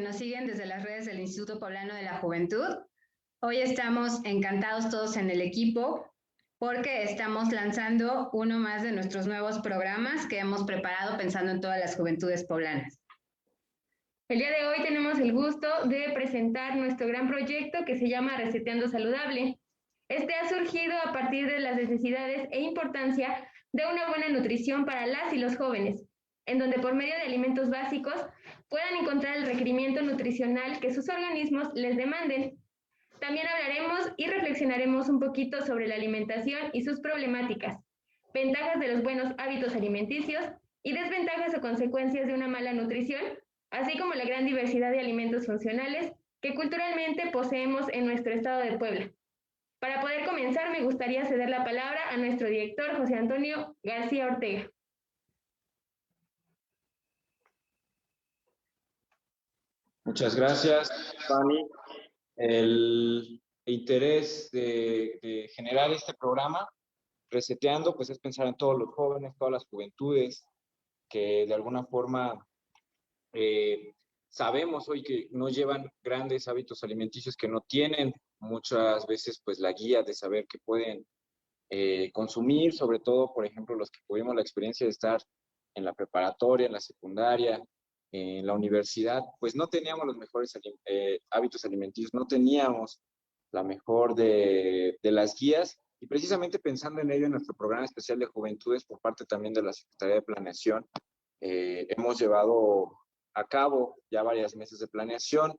nos siguen desde las redes del Instituto Poblano de la Juventud. Hoy estamos encantados todos en el equipo porque estamos lanzando uno más de nuestros nuevos programas que hemos preparado pensando en todas las juventudes poblanas. El día de hoy tenemos el gusto de presentar nuestro gran proyecto que se llama Reseteando Saludable. Este ha surgido a partir de las necesidades e importancia de una buena nutrición para las y los jóvenes, en donde por medio de alimentos básicos puedan encontrar el requerimiento nutricional que sus organismos les demanden. También hablaremos y reflexionaremos un poquito sobre la alimentación y sus problemáticas, ventajas de los buenos hábitos alimenticios y desventajas o consecuencias de una mala nutrición, así como la gran diversidad de alimentos funcionales que culturalmente poseemos en nuestro estado de Puebla. Para poder comenzar, me gustaría ceder la palabra a nuestro director, José Antonio García Ortega. Muchas gracias, Fanny. El interés de generar este programa, Reseteando, pues es pensar en todos los jóvenes, todas las juventudes, que de alguna forma sabemos hoy que no llevan grandes hábitos alimenticios, que no tienen muchas veces pues la guía de saber qué pueden consumir, sobre todo, por ejemplo, los que tuvimos la experiencia de estar en la preparatoria, en la secundaria, en la universidad, pues no teníamos los mejores hábitos alimenticios, no teníamos la mejor de las guías, y precisamente pensando en ello, en nuestro programa especial de juventudes, por parte también de la Secretaría de Planeación, hemos llevado a cabo ya varios meses de planeación,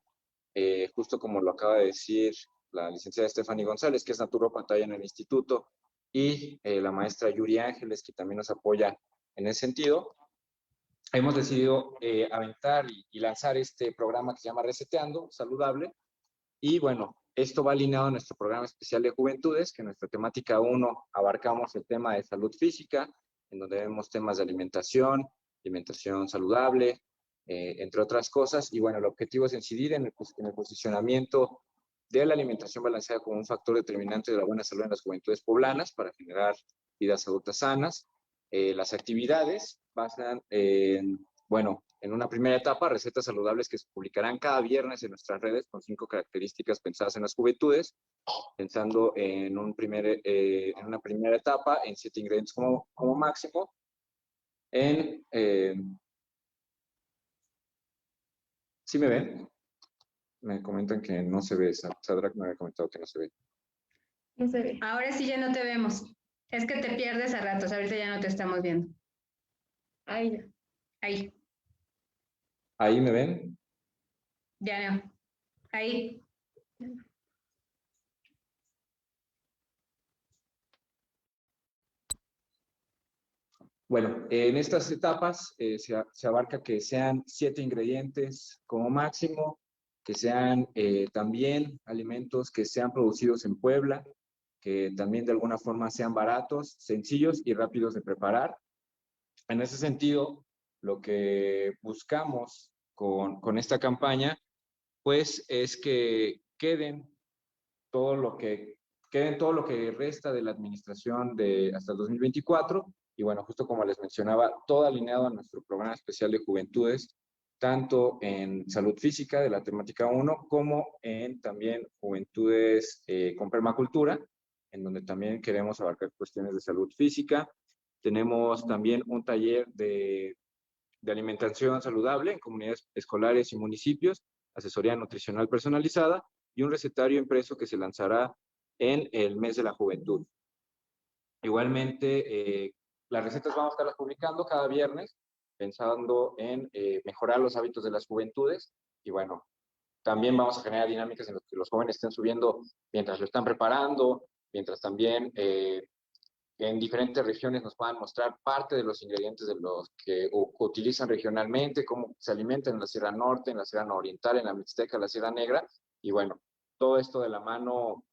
justo como lo acaba de decir la licenciada Stephanie González, que es naturópata en el instituto, y la maestra Yuri Ángeles, que también nos apoya en ese sentido. Hemos decidido aventar y lanzar este programa que se llama Reseteando Saludable, y bueno, esto va alineado a nuestro programa especial de juventudes, que en nuestra temática 1 abarcamos el tema de salud física, en donde vemos temas de alimentación saludable, entre otras cosas, y bueno, el objetivo es incidir en el posicionamiento de la alimentación balanceada como un factor determinante de la buena salud en las juventudes poblanas para generar vidas adultas sanas. Las actividades basan bueno, en una primera etapa, recetas saludables que se publicarán cada viernes en nuestras redes con 5 características pensadas en las juventudes, pensando en una primera etapa en 7 ingredientes como máximo. ¿Sí me ven? Me comentan que no se ve. Sadrak me había comentado que no se ve. No se ve. Ahora sí ya no te vemos. Es que te pierdes a ratos, ahorita ya no te estamos viendo. Ahí ya. Ahí. ¿Ahí me ven? Ya no. Ahí. Bueno, en estas etapas se abarca que sean 7 ingredientes como máximo, que sean también alimentos que sean producidos en Puebla, que también de alguna forma sean baratos, sencillos y rápidos de preparar. En ese sentido, lo que buscamos con esta campaña, pues es que queden todo lo que resta de la administración de hasta el 2024, y bueno, justo como les mencionaba, todo alineado a nuestro programa especial de juventudes, tanto en salud física de la temática 1, como en también juventudes con permacultura, en donde también queremos abarcar cuestiones de salud física. Tenemos también un taller de alimentación saludable en comunidades escolares y municipios, asesoría nutricional personalizada, y un recetario impreso que se lanzará en el mes de la juventud. Igualmente, las recetas vamos a estarlas publicando cada viernes, pensando en mejorar los hábitos de las juventudes, y bueno, también vamos a generar dinámicas en las que los jóvenes estén subiendo mientras lo están preparando, mientras también en diferentes regiones nos puedan mostrar parte de los ingredientes de los que utilizan regionalmente, cómo se alimentan en la Sierra Norte, en la Sierra Oriental, en la Mixteca, en la Sierra Negra, y bueno, todo esto de la mano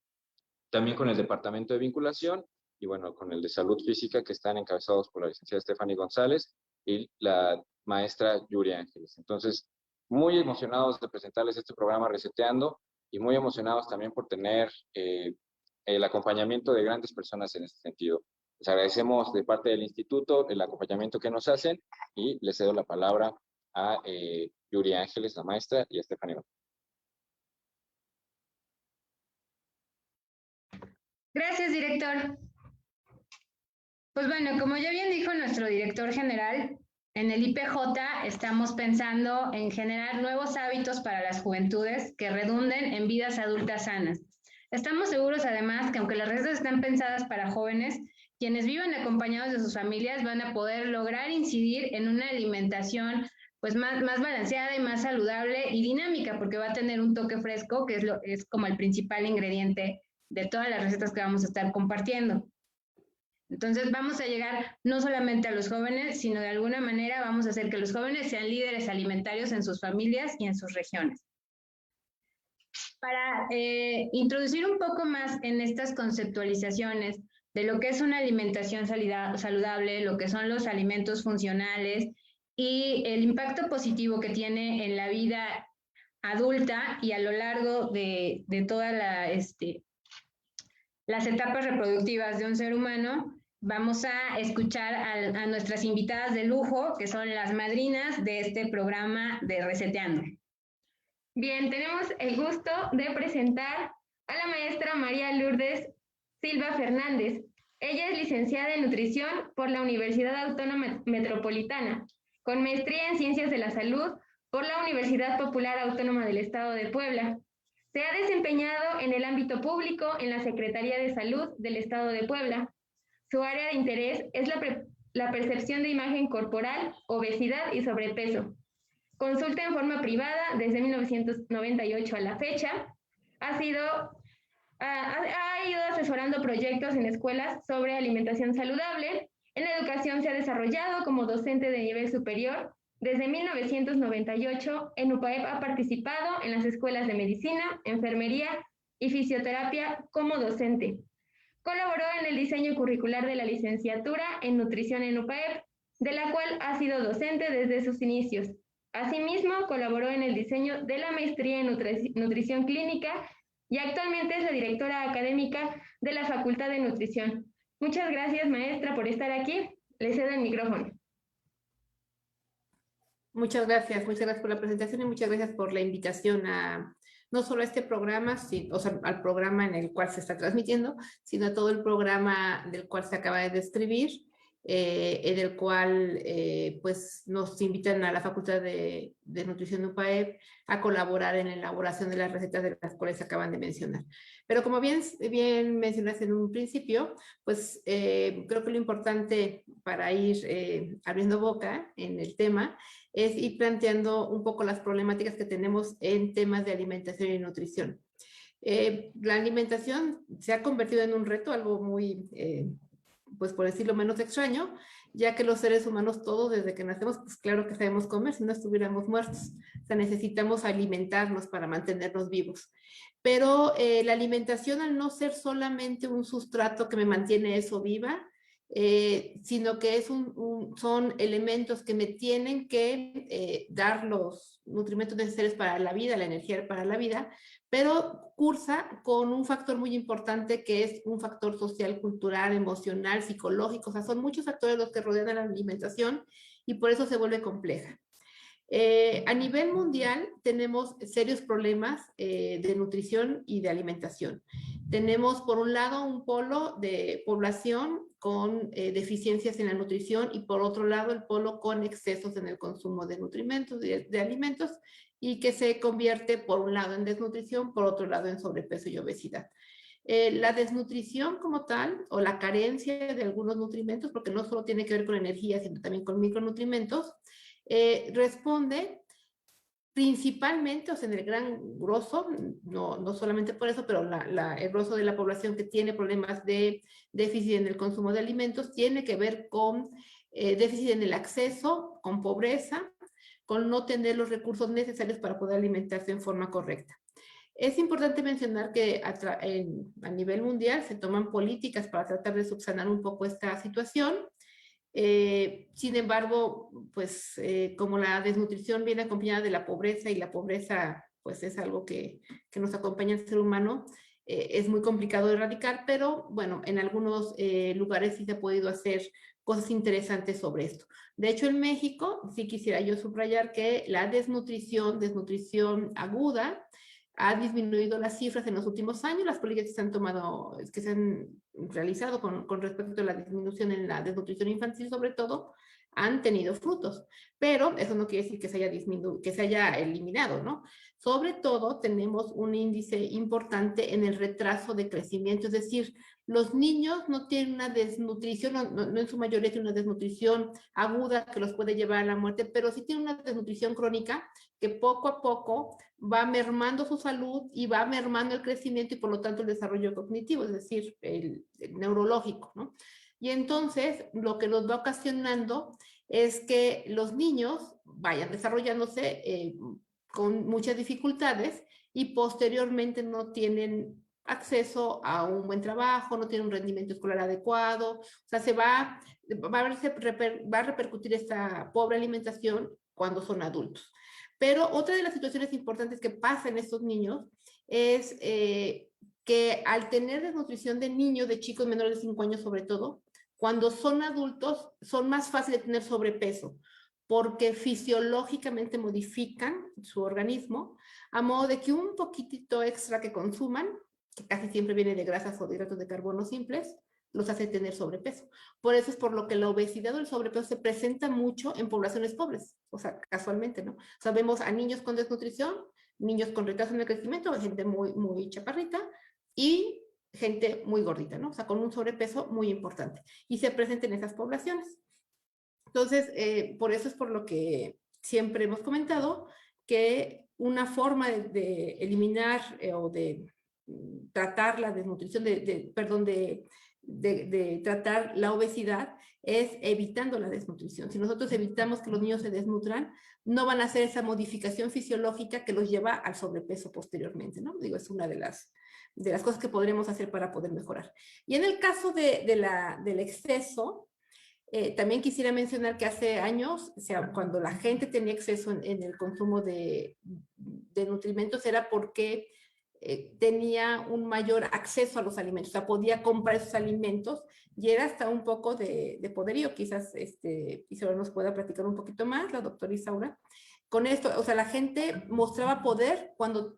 también con el Departamento de Vinculación y bueno, con el de Salud Física, que están encabezados por la licenciada Stephanie González y la maestra Yuri Ángeles. Entonces, muy emocionados de presentarles este programa Reseteando, y muy emocionados también por tener el acompañamiento de grandes personas en este sentido. Les agradecemos de parte del instituto el acompañamiento que nos hacen, y les cedo la palabra a Yuri Ángeles, la maestra, y a Estefanía. Gracias, director. Pues bueno, como ya bien dijo nuestro director general, en el IPJ estamos pensando en generar nuevos hábitos para las juventudes que redunden en vidas adultas sanas. Estamos seguros además que aunque las recetas están pensadas para jóvenes, quienes vivan acompañados de sus familias van a poder lograr incidir en una alimentación pues más balanceada y más saludable y dinámica, porque va a tener un toque fresco, que es como el principal ingrediente de todas las recetas que vamos a estar compartiendo. Entonces vamos a llegar no solamente a los jóvenes, sino de alguna manera vamos a hacer que los jóvenes sean líderes alimentarios en sus familias y en sus regiones. Para introducir un poco más en estas conceptualizaciones de lo que es una alimentación saludable, lo que son los alimentos funcionales y el impacto positivo que tiene en la vida adulta y a lo largo de todas las etapas reproductivas de un ser humano, vamos a escuchar a nuestras invitadas de lujo, que son las madrinas de este programa de Reseteando. Bien, tenemos el gusto de presentar a la maestra María Lourdes Silva Fernández. Ella es licenciada en nutrición por la Universidad Autónoma Metropolitana, con maestría en Ciencias de la Salud por la Universidad Popular Autónoma del Estado de Puebla. Se ha desempeñado en el ámbito público en la Secretaría de Salud del Estado de Puebla. Su área de interés es la percepción de imagen corporal, obesidad y sobrepeso. Consulta en forma privada desde 1998 a la fecha. Ha ido asesorando proyectos en escuelas sobre alimentación saludable. En la educación se ha desarrollado como docente de nivel superior. Desde 1998, en UPAEP ha participado en las escuelas de medicina, enfermería y fisioterapia como docente. Colaboró en el diseño curricular de la licenciatura en nutrición en UPAEP, de la cual ha sido docente desde sus inicios. Asimismo, colaboró en el diseño de la maestría en nutrición clínica y actualmente es la directora académica de la Facultad de Nutrición. Muchas gracias, maestra, por estar aquí. Le cedo el micrófono. Muchas gracias por la presentación y muchas gracias por la invitación a no solo a este programa, o sea, al programa en el cual se está transmitiendo, sino a todo el programa del cual se acaba de describir, en el cual pues nos invitan a la Facultad de Nutrición de UPAEP a colaborar en la elaboración de las recetas de las cuales se acaban de mencionar. Pero como bien mencionaste en un principio, pues creo que lo importante para ir abriendo boca en el tema es ir planteando un poco las problemáticas que tenemos en temas de alimentación y nutrición. La alimentación se ha convertido en un reto, algo muy, pues por decirlo menos extraño, ya que los seres humanos todos desde que nacemos, pues claro que sabemos comer, si no estuviéramos muertos. O sea, necesitamos alimentarnos para mantenernos vivos. Pero la alimentación, al no ser solamente un sustrato que me mantiene eso viva, sino que son elementos que me tienen que dar los nutrimentos necesarios para la vida, la energía para la vida, pero cursa con un factor muy importante que es un factor social, cultural, emocional, psicológico. O sea, son muchos factores los que rodean a la alimentación y por eso se vuelve compleja. A nivel mundial tenemos serios problemas de nutrición y de alimentación. Tenemos por un lado un polo de población con deficiencias en la nutrición y por otro lado el polo con excesos en el consumo de nutrimentos, de alimentos, y que se convierte por un lado en desnutrición, por otro lado en sobrepeso y obesidad. La desnutrición como tal, o la carencia de algunos nutrimentos, porque no solo tiene que ver con energía, sino también con micronutrimentos, responde principalmente, o sea, en el gran grosso, no solamente por eso, pero el grosso de la población que tiene problemas de déficit en el consumo de alimentos tiene que ver con déficit en el acceso, con pobreza, con no tener los recursos necesarios para poder alimentarse en forma correcta. Es importante mencionar que a nivel mundial se toman políticas para tratar de subsanar un poco esta situación. Sin embargo, pues como la desnutrición viene acompañada de la pobreza y la pobreza pues es algo que nos acompaña al ser humano, es muy complicado de erradicar, pero bueno, en algunos lugares sí se ha podido hacer cosas interesantes sobre esto. De hecho, en México, sí quisiera yo subrayar que la desnutrición aguda, ha disminuido las cifras en los últimos años. Las políticas que se han realizado con respecto a la disminución en la desnutrición infantil, sobre todo, han tenido frutos, pero eso no quiere decir que se haya disminuido, que se haya eliminado, ¿no? Sobre todo tenemos un índice importante en el retraso de crecimiento, es decir, los niños no tienen una desnutrición, no en su mayoría tienen una desnutrición aguda que los puede llevar a la muerte, pero sí tienen una desnutrición crónica que poco a poco va mermando su salud y va mermando el crecimiento y por lo tanto el desarrollo cognitivo, es decir, el neurológico, ¿no? Y entonces lo que nos va ocasionando es que los niños vayan desarrollándose con muchas dificultades y posteriormente no tienen acceso a un buen trabajo, no tienen un rendimiento escolar adecuado, o sea, va a repercutir esta pobre alimentación cuando son adultos. Pero otra de las situaciones importantes que pasa en estos niños es que al tener desnutrición de niños, de chicos menores de 5 años sobre todo, cuando son adultos son más fáciles de tener sobrepeso, porque fisiológicamente modifican su organismo a modo de que un poquitito extra que consuman, que casi siempre viene de grasas o de hidratos de carbono simples, los hace tener sobrepeso. Por eso es por lo que la obesidad o el sobrepeso se presenta mucho en poblaciones pobres, o sea, casualmente, ¿no? O sea, vemos a niños con desnutrición, niños con retraso en el crecimiento, gente muy, muy chaparrita y gente muy gordita, ¿no? O sea, con un sobrepeso muy importante. Y se presenta en esas poblaciones. Entonces, por eso es por lo que siempre hemos comentado que una forma de eliminar o de tratar la desnutrición, de tratar la obesidad es evitando la desnutrición. Si nosotros evitamos que los niños se desnutran, no van a hacer esa modificación fisiológica que los lleva al sobrepeso posteriormente, ¿no? Digo, es una de las cosas que podremos hacer para poder mejorar. Y en el caso del exceso, también quisiera mencionar que hace años, o sea, cuando la gente tenía exceso en el consumo de nutrimentos, era porque tenía un mayor acceso a los alimentos, o sea, podía comprar esos alimentos y era hasta un poco de poderío. Quizás Isaura nos pueda platicar un poquito más, la doctora Isaura. Con esto, o sea, la gente mostraba poder cuando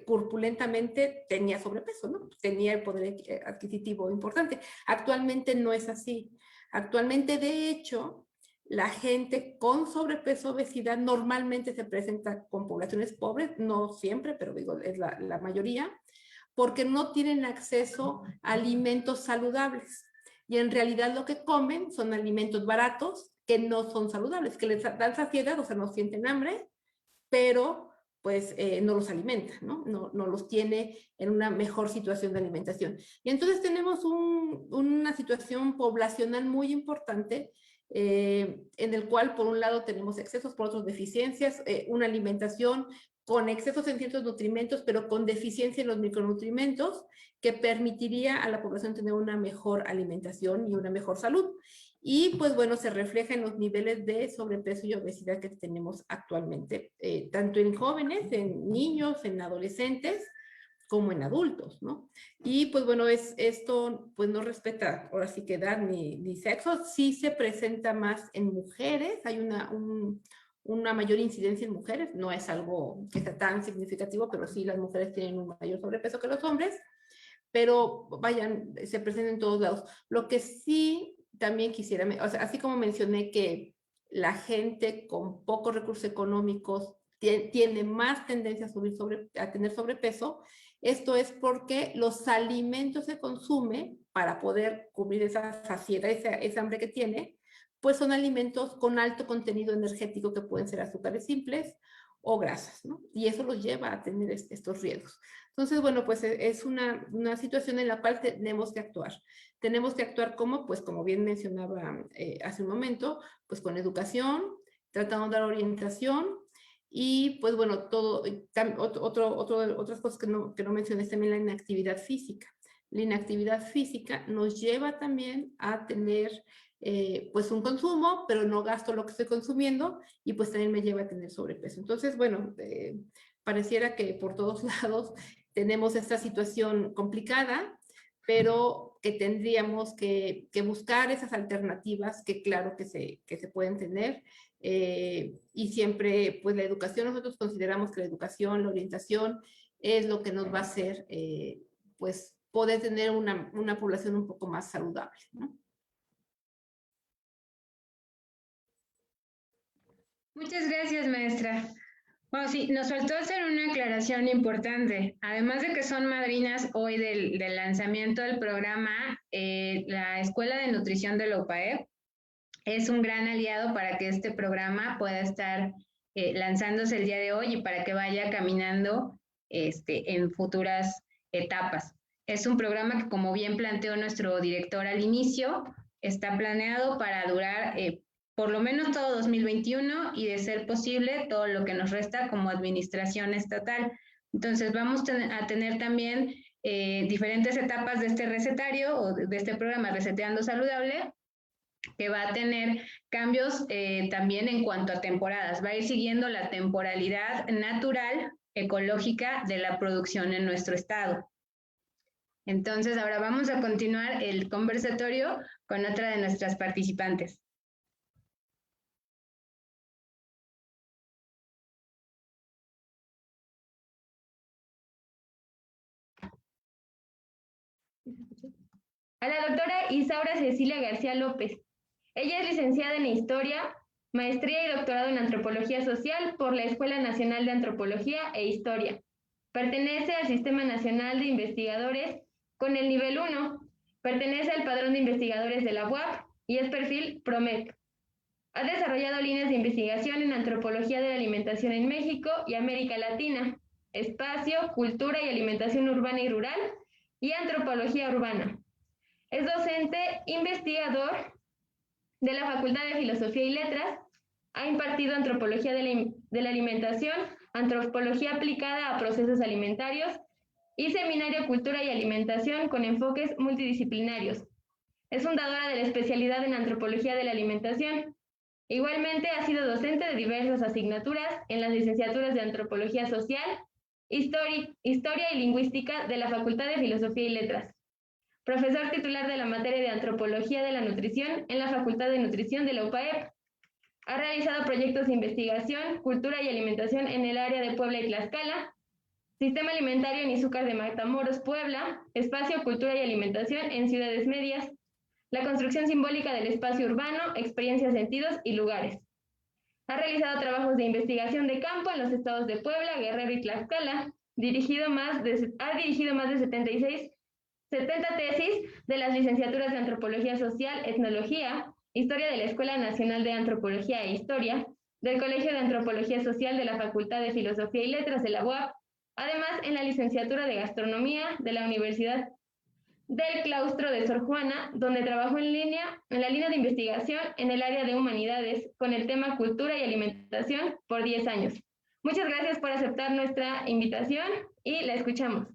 corpulentamente tenía sobrepeso, ¿no? Tenía el poder adquisitivo importante. Actualmente no es así. Actualmente, de hecho, la gente con sobrepeso, obesidad, normalmente se presenta con poblaciones pobres, no siempre, pero digo, es la mayoría, porque no tienen acceso a alimentos saludables. Y en realidad lo que comen son alimentos baratos que no son saludables, que les dan saciedad, o sea, no sienten hambre, pero pues no los alimenta, ¿no? No los tiene en una mejor situación de alimentación. Y entonces tenemos una situación poblacional muy importante en el cual por un lado tenemos excesos, por otros deficiencias, una alimentación con excesos en ciertos nutrimentos, pero con deficiencia en los micronutrimentos, que permitiría a la población tener una mejor alimentación y una mejor salud. Y pues bueno, se refleja en los niveles de sobrepeso y obesidad que tenemos actualmente, tanto en jóvenes, en niños, en adolescentes, como en adultos, ¿no? Y pues bueno, esto pues no respeta ahora sí que edad ni sexo, sí se presenta más en mujeres, hay una mayor incidencia en mujeres, no es algo que sea tan significativo, pero sí las mujeres tienen un mayor sobrepeso que los hombres, pero vayan, se presenta en todos lados. Lo que sí también quisiera, o sea, así como mencioné que la gente con pocos recursos económicos tiene más tendencia a tener sobrepeso, esto es porque los alimentos que consume para poder cubrir esa saciedad, esa hambre que tiene, pues son alimentos con alto contenido energético que pueden ser azúcares simples o grasas, ¿no? Y eso los lleva a tener estos riesgos. Entonces, bueno, pues es una situación en la cual tenemos que actuar. Tenemos que actuar como, pues como bien mencionaba hace un momento, pues con educación, tratando de dar orientación y pues bueno, otras cosas que no mencioné también la inactividad física. La inactividad física nos lleva también a tener pues un consumo, pero no gasto lo que estoy consumiendo y pues también me lleva a tener sobrepeso. Entonces, bueno, pareciera que por todos lados tenemos esta situación complicada, pero que tendríamos que buscar esas alternativas que claro que se pueden tener. Y siempre, pues la educación, nosotros consideramos que la educación, la orientación es lo que nos va a hacer, pues, poder tener una población un poco más saludable, ¿no? Muchas gracias, maestra. Bueno, sí, nos faltó hacer una aclaración importante. Además de que son madrinas hoy del lanzamiento del programa, la Escuela de Nutrición de la UPAEP es un gran aliado para que este programa pueda estar lanzándose el día de hoy y para que vaya caminando en futuras etapas. Es un programa que, como bien planteó nuestro director al inicio, está planeado para durar por lo menos todo 2021 y, de ser posible, todo lo que nos resta como administración estatal. Entonces, vamos a tener también diferentes etapas de este recetario o de este programa Reseteando Saludable, que va a tener cambios también en cuanto a temporadas. Va a ir siguiendo la temporalidad natural, ecológica de la producción en nuestro estado. Entonces, ahora vamos a continuar el conversatorio con otra de nuestras participantes. A la doctora Isaura Cecilia García López. Ella es licenciada en Historia, maestría y doctorado en Antropología Social por la Escuela Nacional de Antropología e Historia. Pertenece al Sistema Nacional de Investigadores con el nivel 1. Pertenece al Padrón de Investigadores de la UAP y es perfil PROMEC. Ha desarrollado líneas de investigación en Antropología de la Alimentación en México y América Latina, Espacio, Cultura y Alimentación Urbana y Rural y Antropología Urbana. Es docente investigador de la Facultad de Filosofía y Letras. Ha impartido Antropología de la Alimentación, Antropología aplicada a procesos alimentarios y Seminario Cultura y Alimentación con enfoques multidisciplinarios. Es fundadora de la especialidad en Antropología de la Alimentación. Igualmente ha sido docente de diversas asignaturas en las licenciaturas de Antropología Social, Historia y Lingüística de la Facultad de Filosofía y Letras. Profesor titular de la materia de Antropología de la Nutrición en la Facultad de Nutrición de la UPAEP. Ha realizado proyectos de investigación, cultura y alimentación en el área de Puebla y Tlaxcala, Sistema Alimentario en Izúcar de Matamoros, Puebla, Espacio, Cultura y Alimentación en Ciudades Medias, la construcción simbólica del espacio urbano, experiencias, sentidos y lugares. Ha realizado trabajos de investigación de campo en los estados de Puebla, Guerrero y Tlaxcala. Ha dirigido más de 70 tesis de las licenciaturas de Antropología Social, Etnología, Historia de la Escuela Nacional de Antropología e Historia, del Colegio de Antropología Social de la Facultad de Filosofía y Letras de la UAP, además en la licenciatura de Gastronomía de la Universidad del Claustro de Sor Juana, donde trabajó en la línea de investigación en el área de humanidades con el tema cultura y alimentación por 10 años. Muchas gracias por aceptar nuestra invitación y la escuchamos.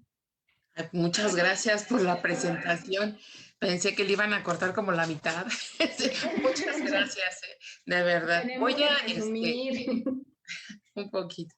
Muchas gracias por la presentación. Pensé que le iban a cortar como la mitad. Muchas gracias, de verdad. Tenemos que presumir. Un poquito.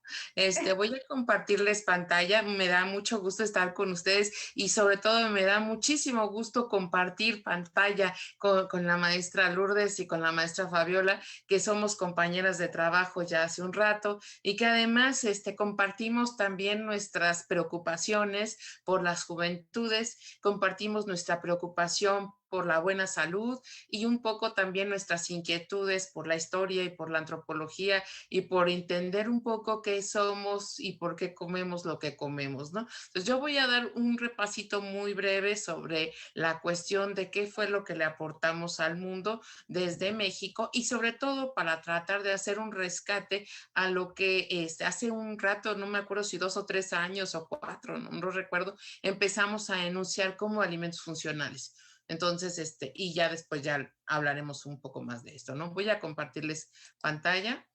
Voy a compartirles pantalla. Me da mucho gusto estar con ustedes y sobre todo me da muchísimo gusto compartir pantalla con la maestra Lourdes y con la maestra Fabiola, que somos compañeras de trabajo ya hace un rato y que además compartimos también nuestras preocupaciones por las juventudes, compartimos nuestra preocupación por la buena salud y un poco también nuestras inquietudes por la historia y por la antropología y por entender un poco qué somos y por qué comemos lo que comemos, ¿no? Entonces yo voy a dar un repasito muy breve sobre la cuestión de qué fue lo que le aportamos al mundo desde México y sobre todo para tratar de hacer un rescate a lo que hace un rato, no me acuerdo si 2 o 3 años o 4, no recuerdo, empezamos a enunciar como alimentos funcionales. Entonces, y ya después ya hablaremos un poco más de esto, ¿no? Voy a compartirles pantalla.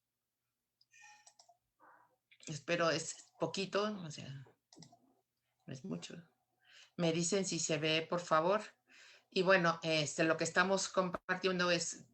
Espero es poquito, o sea, no es mucho. Me dicen si se ve, por favor. Y bueno, lo que estamos compartiendo es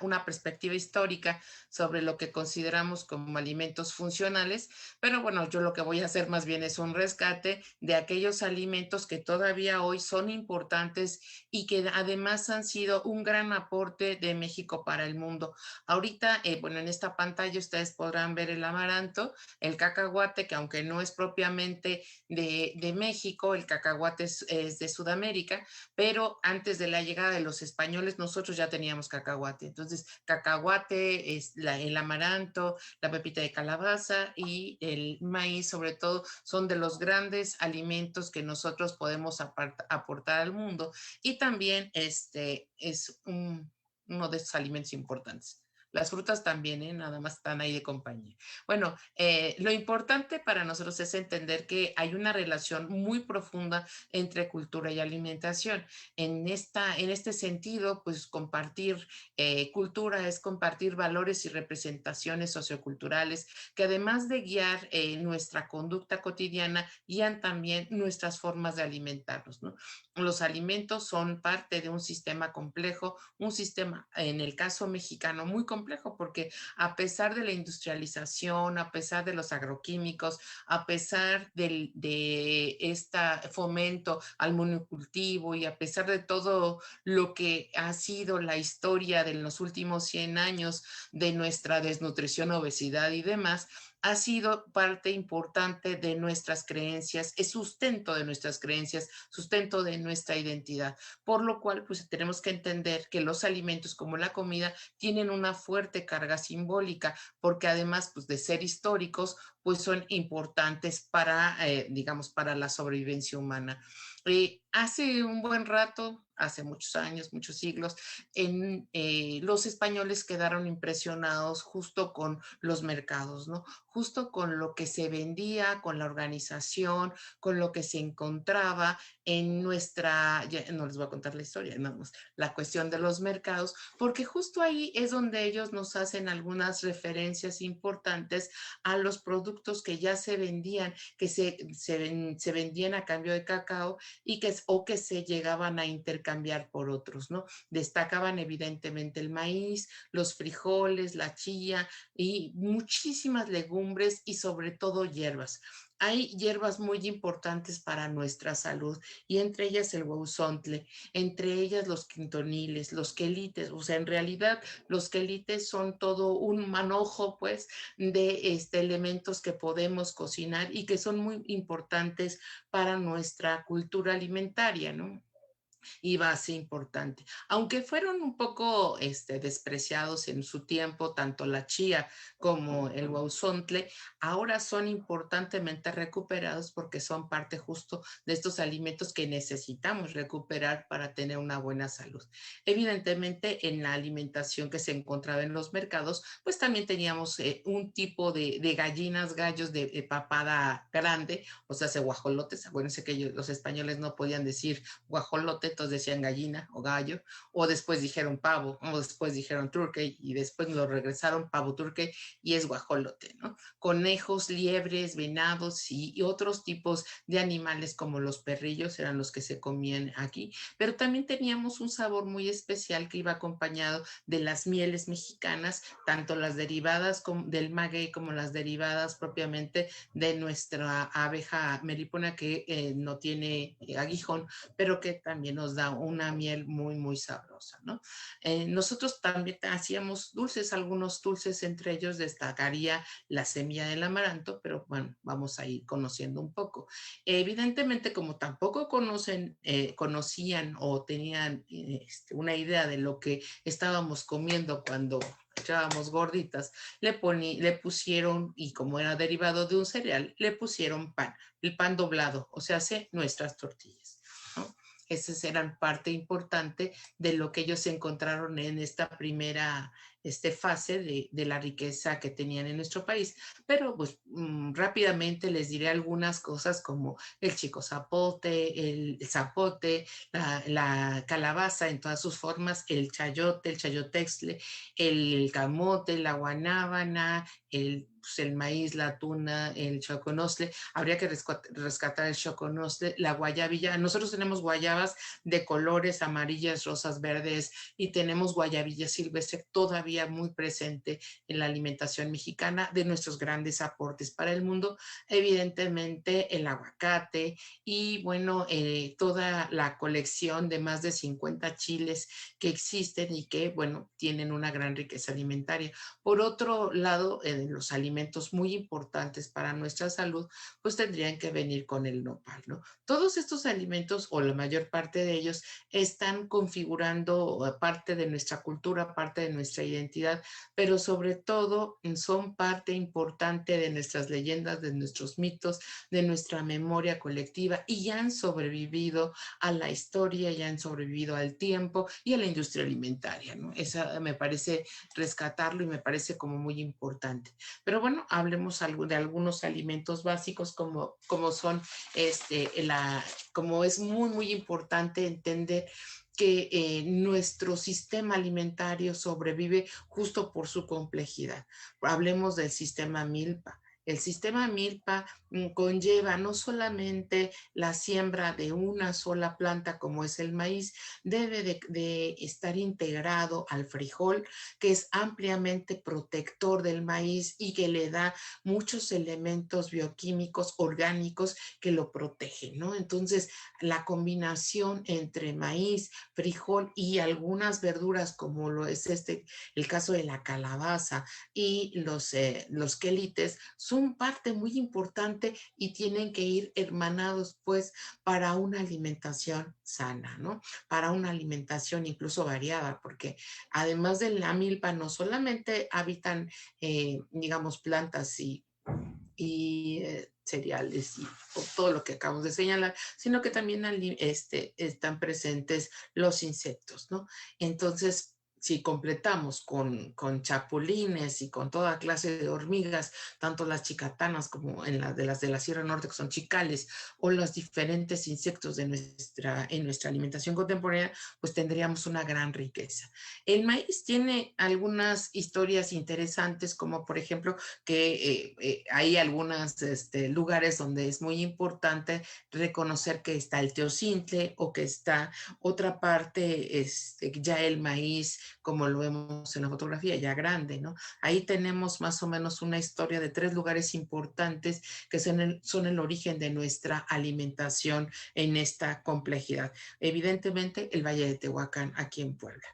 una perspectiva histórica sobre lo que consideramos como alimentos funcionales, pero bueno, yo lo que voy a hacer más bien es un rescate de aquellos alimentos que todavía hoy son importantes y que además han sido un gran aporte de México para el mundo. Ahorita, bueno, en esta pantalla ustedes podrán ver el amaranto, el cacahuate, que aunque no es propiamente de México, el cacahuate es de Sudamérica, pero antes de la llegada de los españoles nosotros ya teníamos cacahuate. Entonces, cacahuate, el amaranto, la pepita de calabaza y el maíz, sobre todo, son de los grandes alimentos que nosotros podemos aportar al mundo. Y también es uno de estos alimentos importantes. Las frutas también, nada más están ahí de compañía. Bueno, lo importante para nosotros es entender que hay una relación muy profunda entre cultura y alimentación. En este sentido, pues compartir cultura es compartir valores y representaciones socioculturales que además de guiar nuestra conducta cotidiana, guían también nuestras formas de alimentarnos, ¿no? Los alimentos son parte de un sistema complejo, un sistema, en el caso mexicano, muy complejo, porque a pesar de la industrialización, a pesar de los agroquímicos, a pesar de este fomento al monocultivo y a pesar de todo lo que ha sido la historia de los últimos 100 años de nuestra desnutrición, obesidad y demás, ha sido parte importante de nuestras creencias, es sustento de nuestras creencias, sustento de nuestra identidad, por lo cual pues tenemos que entender que los alimentos como la comida tienen una fuerte carga simbólica, porque además pues de ser históricos, pues son importantes para, digamos, para la sobrevivencia humana. Hace un buen rato, hace muchos años, muchos siglos, los españoles quedaron impresionados justo con los mercados, ¿no? Justo con lo que se vendía, con la organización, con lo que se encontraba en nuestra, ya no les voy a contar la historia, no, la cuestión de los mercados, porque justo ahí es donde ellos nos hacen algunas referencias importantes a los productos que ya se vendían, que se vendían a cambio de cacao y que se llegaban a intercambiar por otros, ¿no? Destacaban evidentemente el maíz, los frijoles, la chía y muchísimas legumbres y sobre todo hierbas. Hay hierbas muy importantes para nuestra salud y entre ellas el huauzontle, entre ellas los quintoniles, los quelites, o sea, en realidad los quelites son todo un manojo, pues, de elementos que podemos cocinar y que son muy importantes para nuestra cultura alimentaria, ¿no? Y base importante. Aunque fueron un poco despreciados en su tiempo, tanto la chía como el huauzontle, ahora son importantemente recuperados porque son parte justo de estos alimentos que necesitamos recuperar para tener una buena salud. Evidentemente, en la alimentación que se encontraba en los mercados, pues también teníamos un tipo de gallinas, gallos de papada grande, o sea, guajolotes. Acuérdense que los españoles no podían decir guajolote, entonces decían gallina o gallo, o después dijeron pavo, o después dijeron turkey, y después lo regresaron pavo turkey, y es guajolote, ¿no? Conejos, liebres, venados y otros tipos de animales como los perrillos eran los que se comían aquí, pero también teníamos un sabor muy especial que iba acompañado de las mieles mexicanas, tanto las derivadas del maguey como las derivadas propiamente de nuestra abeja melipona que no tiene aguijón, pero que también nos da una miel muy, muy sabrosa, ¿no? Nosotros también hacíamos dulces, algunos dulces, entre ellos destacaría la semilla del amaranto, pero bueno, vamos a ir conociendo un poco. Evidentemente, como tampoco conocían o tenían una idea de lo que estábamos comiendo cuando echábamos gorditas, le pusieron, y como era derivado de un cereal, le pusieron pan, el pan doblado, o sea, hace nuestras tortillas, ¿no? Esas eran parte importante de lo que ellos encontraron en esta primera fase de la riqueza que tenían en nuestro país. Pero pues rápidamente les diré algunas cosas como el chico zapote, el zapote, la calabaza en todas sus formas, el chayote, el chayotextle, el camote, la guanábana, el maíz, la tuna, el choconostle. Habría que rescatar el choconostle, la guayabilla. Nosotros tenemos guayabas de colores amarillas, rosas, verdes, y tenemos guayabilla silvestre todavía muy presente en la alimentación mexicana, de nuestros grandes aportes para el mundo. Evidentemente el aguacate y bueno, toda la colección de más de 50 chiles que existen y que, bueno, tienen una gran riqueza alimentaria. Por otro lado, los alimentos muy importantes para nuestra salud, pues tendrían que venir con el nopal, ¿no? Todos estos alimentos, o la mayor parte de ellos, están configurando parte de nuestra cultura, parte de nuestra identidad, pero sobre todo son parte importante de nuestras leyendas, de nuestros mitos, de nuestra memoria colectiva, y han sobrevivido a la historia, ya han sobrevivido al tiempo y a la industria alimentaria, ¿no? Esa me parece rescatarlo y me parece como muy importante. Pero bueno, hablemos de algunos alimentos básicos como son como es muy, muy importante entender que nuestro sistema alimentario sobrevive justo por su complejidad. Hablemos del sistema Milpa. El sistema Milpa conlleva no solamente la siembra de una sola planta como es el maíz, debe de estar integrado al frijol, que es ampliamente protector del maíz y que le da muchos elementos bioquímicos orgánicos que lo protegen, ¿no? Entonces, la combinación entre maíz, frijol y algunas verduras como lo es el caso de la calabaza y los quelites, son parte muy importante y tienen que ir hermanados pues para una alimentación sana, ¿no? Para una alimentación incluso variada, porque además de la milpa no solamente habitan, digamos, plantas y cereales y todo lo que acabamos de señalar, sino que también están presentes los insectos, ¿no? Entonces, si completamos con chapulines y con toda clase de hormigas, tanto las chicatanas como en las de la Sierra Norte, que son chicales, o los diferentes insectos en nuestra alimentación contemporánea, pues tendríamos una gran riqueza. El maíz tiene algunas historias interesantes, como por ejemplo que hay algunos lugares donde es muy importante reconocer que está el teocintle o que está otra parte, ya el maíz, como lo vemos en la fotografía, ya grande, ¿no? Ahí tenemos más o menos una historia de 3 lugares importantes que son el origen de nuestra alimentación en esta complejidad. Evidentemente, el Valle de Tehuacán, aquí en Puebla,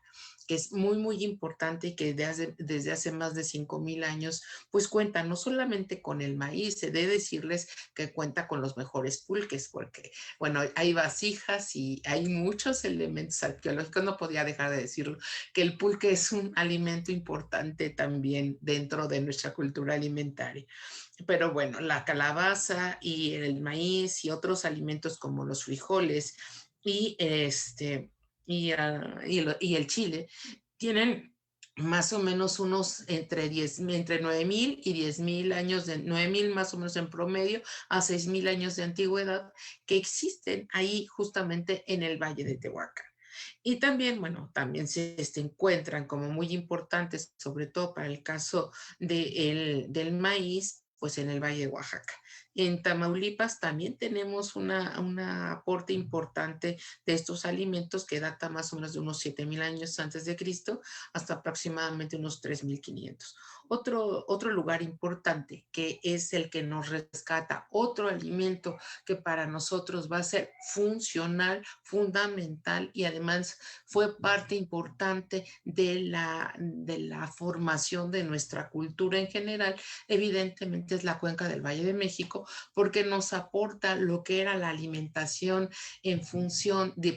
que es muy, muy importante y que desde hace más de 5,000 años, pues cuenta no solamente con el maíz, se debe decirles que cuenta con los mejores pulques, porque, bueno, hay vasijas y hay muchos elementos arqueológicos, no podía dejar de decirlo, que el pulque es un alimento importante también dentro de nuestra cultura alimentaria. Pero bueno, la calabaza y el maíz y otros alimentos como los frijoles y y el chile, tienen más o menos unos entre 9,000 y 10,000 años, 9,000 más o menos en promedio, a 6,000 años de antigüedad, que existen ahí justamente en el Valle de Tehuacán. Y también, bueno, también se encuentran como muy importantes, sobre todo para el caso del maíz, pues en el Valle de Oaxaca. En Tamaulipas también tenemos un aporte importante de estos alimentos que data más o menos de unos 7,000 años antes de Cristo hasta aproximadamente unos 3,500. Otro lugar importante que es el que nos rescata, otro alimento que para nosotros va a ser funcional, fundamental y además fue parte importante de la formación de nuestra cultura en general, evidentemente es la cuenca del Valle de México, porque nos aporta lo que era la alimentación en función de,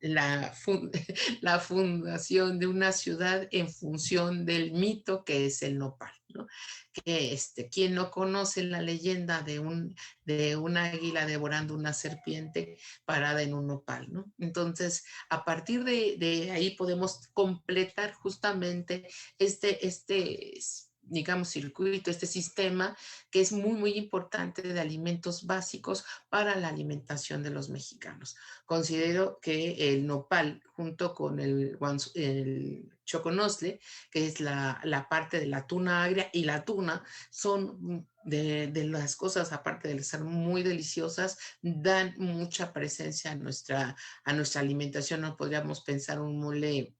la fundación de una ciudad en función del mito que es el nopal, ¿no? Que quien no conoce la leyenda de un águila devorando una serpiente parada en un nopal, ¿no? Entonces, a partir de ahí podemos completar justamente digamos, circuito, este sistema que es muy, muy importante de alimentos básicos para la alimentación de los mexicanos. Considero que el nopal, junto con el choconostle, que es la parte de la tuna agria, y la tuna son de las cosas, aparte de ser muy deliciosas, dan mucha presencia a nuestra alimentación. No podríamos pensar un mole,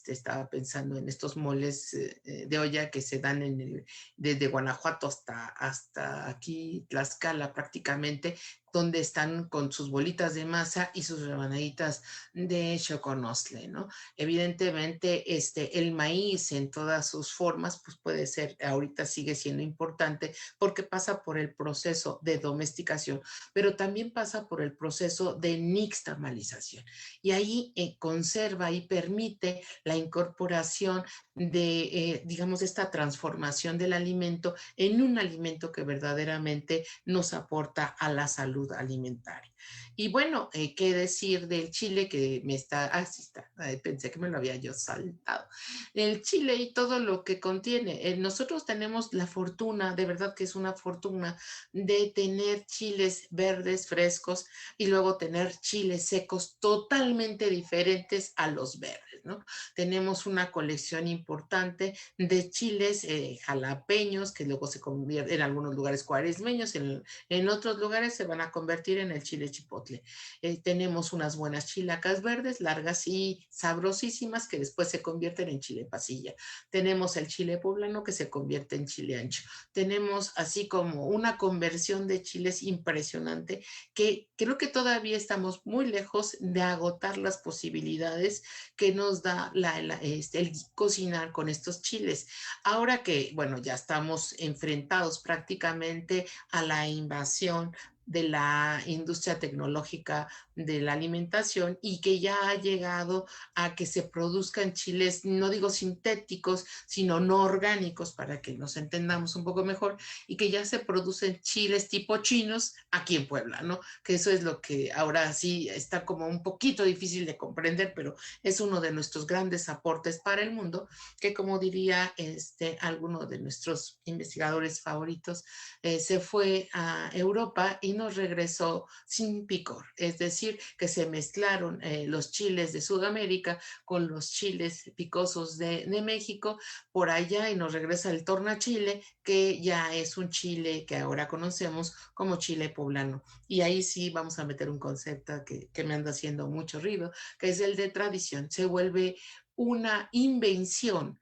estaba pensando en estos moles de olla que se dan desde Guanajuato hasta aquí, Tlaxcala prácticamente, donde están con sus bolitas de masa y sus rebanaditas de choconostle, ¿no? Evidentemente, el maíz en todas sus formas, pues puede ser, ahorita sigue siendo importante porque pasa por el proceso de domesticación, pero también pasa por el proceso de nixtamalización. Y ahí conserva y permite la incorporación de, digamos, esta transformación del alimento en un alimento que verdaderamente nos aporta a la salud alimentaria. Y bueno, qué decir del chile que sí está, pensé que me lo había yo saltado. El chile y todo lo que contiene. Nosotros tenemos la fortuna, de verdad que es una fortuna, de tener chiles verdes frescos y luego tener chiles secos totalmente diferentes a los verdes, ¿no? Tenemos una colección importante de chiles jalapeños que luego se convierten en algunos lugares cuaresmeños, en otros lugares se van a convertir en el chile chipotle. Tenemos unas buenas chilacas verdes, largas y sabrosísimas, que después se convierten en chile pasilla. Tenemos el chile poblano que se convierte en chile ancho. Tenemos así como una conversión de chiles impresionante, que creo que todavía estamos muy lejos de agotar las posibilidades que nos da el cocinar con estos chiles. Ahora que, bueno, ya estamos enfrentados prácticamente a la invasión de la industria tecnológica de la alimentación y que ya ha llegado a que se produzcan chiles, no digo sintéticos, sino no orgánicos, para que nos entendamos un poco mejor, y que ya se producen chiles tipo chinos aquí en Puebla, ¿no? Que eso es lo que ahora sí está como un poquito difícil de comprender, pero es uno de nuestros grandes aportes para el mundo, que como diría alguno de nuestros investigadores favoritos, se fue a Europa y nos regresó sin picor, es decir, que se mezclaron los chiles de Sudamérica con los chiles picosos de México por allá y nos regresa el tornachile, que ya es un chile que ahora conocemos como chile poblano. Y ahí sí vamos a meter un concepto que me anda haciendo mucho ruido, que es el de tradición. Se vuelve una invención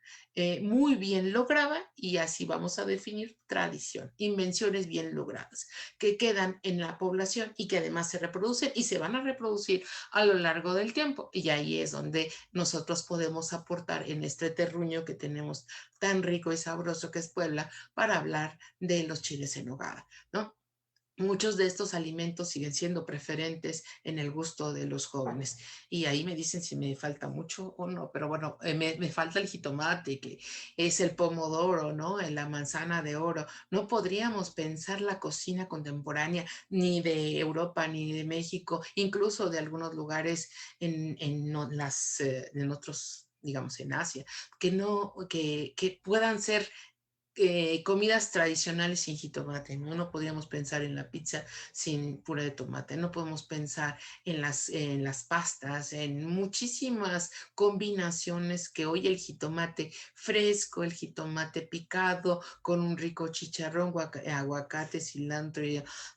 muy bien lograda, y así vamos a definir tradición, invenciones bien logradas que quedan en la población y que además se reproducen y se van a reproducir a lo largo del tiempo, y ahí es donde nosotros podemos aportar en este terruño que tenemos tan rico y sabroso que es Puebla, para hablar de los chiles en nogada, ¿no? Muchos de estos alimentos siguen siendo preferentes en el gusto de los jóvenes. Y ahí me dicen si me falta mucho o no, pero bueno, me falta el jitomate, que es el pomodoro, ¿no? La manzana de oro. No podríamos pensar la cocina contemporánea ni de Europa ni de México, incluso de algunos lugares en otros, digamos, en Asia, que puedan ser comidas tradicionales sin jitomate, ¿no? No podríamos pensar en la pizza sin puré de tomate, no podemos pensar en las pastas, en muchísimas combinaciones que hoy el jitomate fresco, el jitomate picado con un rico chicharrón, aguacate, cilantro,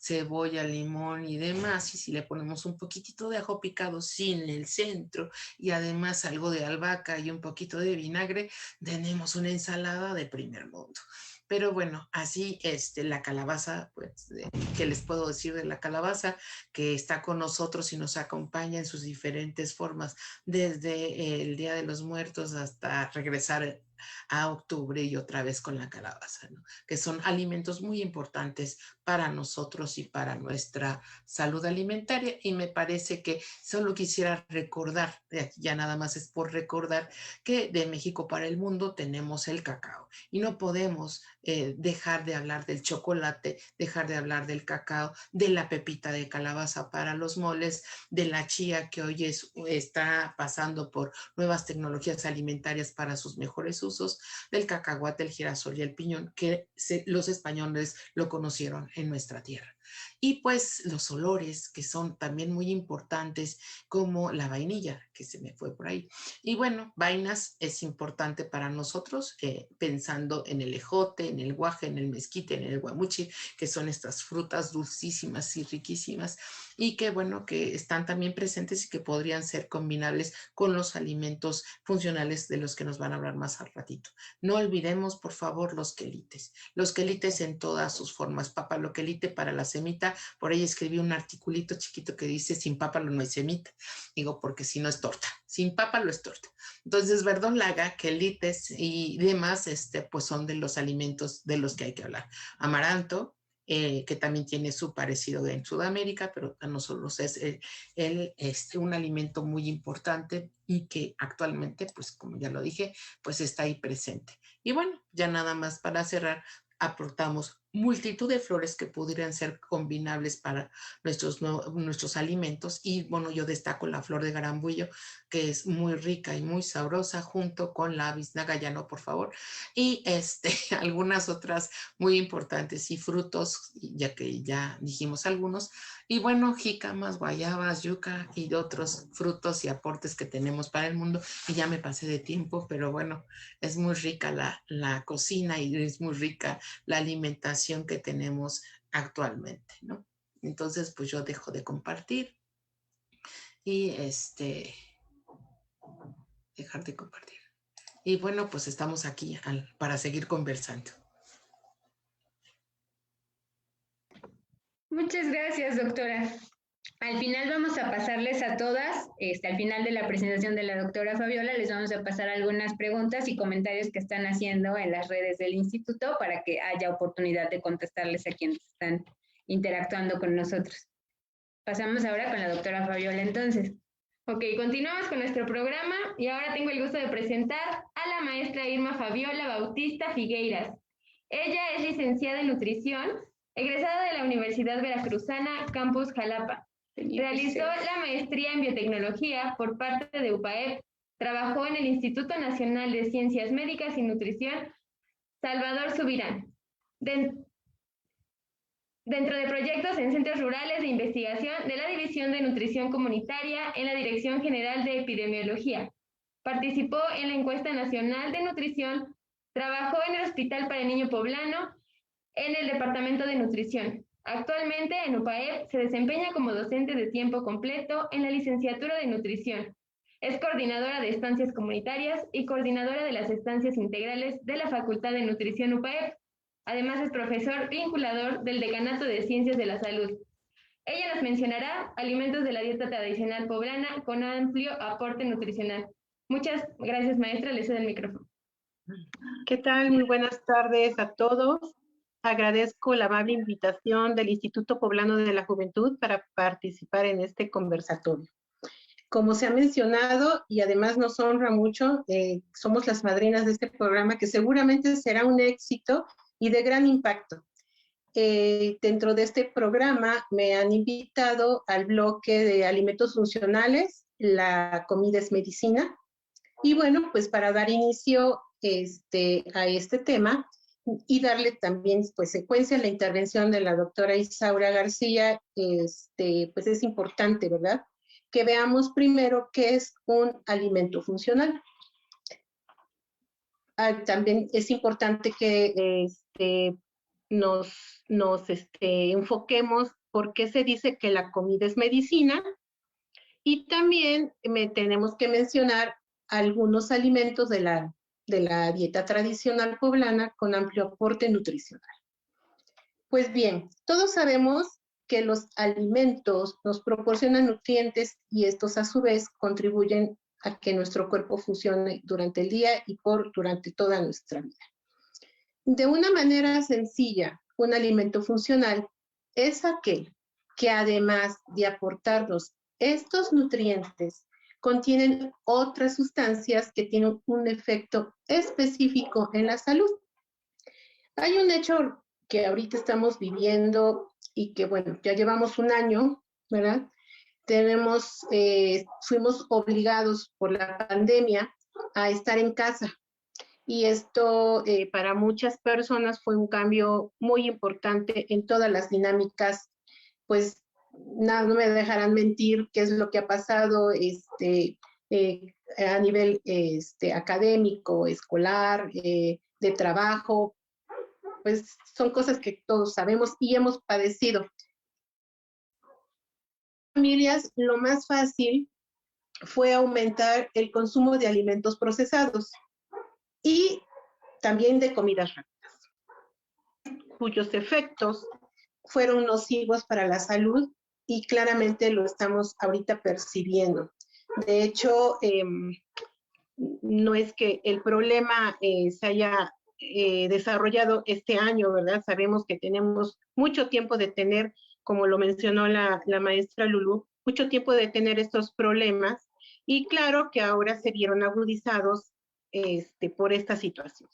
cebolla, limón y demás, y si le ponemos un poquitito de ajo picado sin el centro y además algo de albahaca y un poquito de vinagre, tenemos una ensalada de primer mundo. Pero bueno, así la calabaza, pues, ¿qué les puedo decir de la calabaza? Que está con nosotros y nos acompaña en sus diferentes formas, desde el Día de los Muertos hasta regresar a octubre y otra vez con la calabaza, ¿no? Que son alimentos muy importantes para nosotros y para nuestra salud alimentaria. Y me parece que solo quisiera recordar, ya nada más es por recordar, que de México para el mundo tenemos el cacao y no podemos dejar de hablar del chocolate, dejar de hablar del cacao, de la pepita de calabaza para los moles, de la chía que hoy está pasando por nuevas tecnologías alimentarias para sus mejores usos, del cacahuate, el girasol y el piñón, que los españoles lo conocieron en nuestra tierra. Y pues los olores, que son también muy importantes, como la vainilla, que se me fue por ahí. Y bueno, vainas es importante para nosotros, pensando en el ejote, en el guaje, en el mezquite, en el guamuchi, que son estas frutas dulcísimas y riquísimas, y que bueno, que están también presentes y que podrían ser combinables con los alimentos funcionales de los que nos van a hablar más al ratito. No olvidemos, por favor, los quelites en todas sus formas. Papaloquelite para la semita, por ahí escribí un articulito chiquito que dice: sin pápalo no hay semita. Digo, porque si no es torta, sin pápalo es torta. Entonces, verdolaga, quelites y demás, pues son de los alimentos de los que hay que hablar. Amaranto, que también tiene su parecido en Sudamérica, pero a nosotros es un alimento muy importante y que actualmente, pues como ya lo dije, pues está ahí presente. Y bueno, ya nada más para cerrar, aportamos multitud de flores que pudieran ser combinables para nuestros alimentos. Y bueno, yo destaco la flor de garambullo, que es muy rica y muy sabrosa, junto con la biznaga, por favor, y algunas otras muy importantes, y frutos, ya que ya dijimos algunos, y bueno, jícamas, guayabas, yuca y otros frutos y aportes que tenemos para el mundo. Y ya me pasé de tiempo, pero bueno, es muy rica la cocina y es muy rica la alimentación que tenemos actualmente, ¿no? Entonces, pues yo dejo de compartir y dejar de compartir. Y bueno, pues estamos aquí para seguir conversando. Muchas gracias, doctora. Al final vamos a pasarles a todas, al final de la presentación de la doctora Fabiola, les vamos a pasar algunas preguntas y comentarios que están haciendo en las redes del instituto para que haya oportunidad de contestarles a quienes están interactuando con nosotros. Pasamos ahora con la doctora Fabiola, entonces. Ok, continuamos con nuestro programa y ahora tengo el gusto de presentar a la maestra Irma Fabiola Bautista Figueiras. Ella es licenciada en nutrición, egresada de la Universidad Veracruzana, Campus Jalapa. Realizó la maestría en biotecnología por parte de UPAEP. Trabajó en el Instituto Nacional de Ciencias Médicas y Nutrición Salvador Subirán. Dentro de proyectos en centros rurales de investigación de la División de Nutrición Comunitaria en la Dirección General de Epidemiología. Participó en la Encuesta Nacional de Nutrición, trabajó en el Hospital para el Niño Poblano, en el Departamento de Nutrición. Actualmente en UPAEP se desempeña como docente de tiempo completo en la licenciatura de Nutrición. Es coordinadora de estancias comunitarias y coordinadora de las estancias integrales de la Facultad de Nutrición UPAEP. Además es profesor vinculador del Decanato de Ciencias de la Salud. Ella nos mencionará alimentos de la dieta tradicional poblana con amplio aporte nutricional. Muchas gracias, maestra. Le cedo el micrófono. ¿Qué tal? Muy buenas tardes a todos. Agradezco la amable invitación del Instituto Poblano de la Juventud para participar en este conversatorio. Como se ha mencionado, y además nos honra mucho, somos las madrinas de este programa que seguramente será un éxito y de gran impacto. Dentro de este programa me han invitado al bloque de alimentos funcionales, la comida es medicina, y bueno, pues para dar inicio a este tema y darle también pues secuencia a la intervención de la doctora Isaura García, pues es importante, ¿verdad?, que veamos primero qué es un alimento funcional. También es importante que nos enfoquemos por qué se dice que la comida es medicina, y también tenemos que mencionar algunos alimentos de la dieta tradicional poblana con amplio aporte nutricional. Pues bien, todos sabemos que los alimentos nos proporcionan nutrientes y estos a su vez contribuyen a que nuestro cuerpo funcione durante el día y durante toda nuestra vida. De una manera sencilla, un alimento funcional es aquel que además de aportarnos estos nutrientes, contienen otras sustancias que tienen un efecto específico en la salud. Hay un hecho que ahorita estamos viviendo y que, bueno, ya llevamos un año, ¿verdad? Fuimos obligados por la pandemia a estar en casa. Y esto para muchas personas fue un cambio muy importante en todas las dinámicas. Pues no me dejarán mentir qué es lo que ha pasado a nivel académico, escolar, de trabajo. Pues son cosas que todos sabemos y hemos padecido. Familias, lo más fácil fue aumentar el consumo de alimentos procesados y también de comidas rápidas, cuyos efectos fueron nocivos para la salud y claramente lo estamos ahorita percibiendo. De hecho, no es que el problema se haya desarrollado este año, ¿verdad? Sabemos que tenemos mucho tiempo de tener, como lo mencionó la maestra Lulú, mucho tiempo de tener estos problemas y claro que ahora se vieron agudizados por esta situación.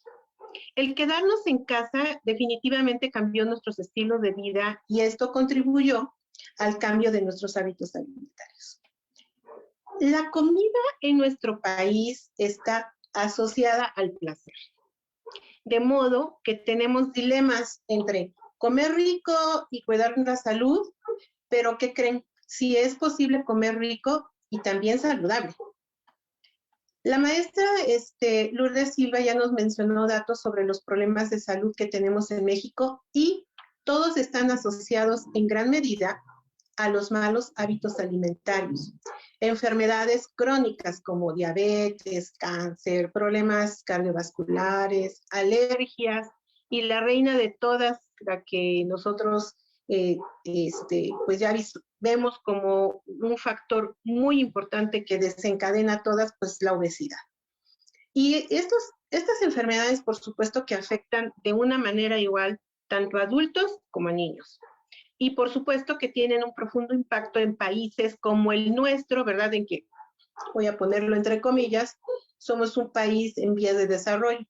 El quedarnos en casa definitivamente cambió nuestros estilos de vida y esto contribuyó al cambio de nuestros hábitos alimentarios. La comida en nuestro país está asociada al placer, de modo que tenemos dilemas entre comer rico y cuidar la salud, pero ¿qué creen? Sí es posible comer rico y también saludable. La maestra Lourdes Silva ya nos mencionó datos sobre los problemas de salud que tenemos en México y todos están asociados en gran medida a los malos hábitos alimentarios. Enfermedades crónicas como diabetes, cáncer, problemas cardiovasculares, alergias y la reina de todas, la que nosotros pues ya vemos como un factor muy importante que desencadena todas, pues la obesidad. Y estas enfermedades, por supuesto, que afectan de una manera igual tanto a adultos como a niños. Y por supuesto que tienen un profundo impacto en países como el nuestro, ¿verdad? En que, voy a ponerlo entre comillas, somos un país en vías de desarrollo,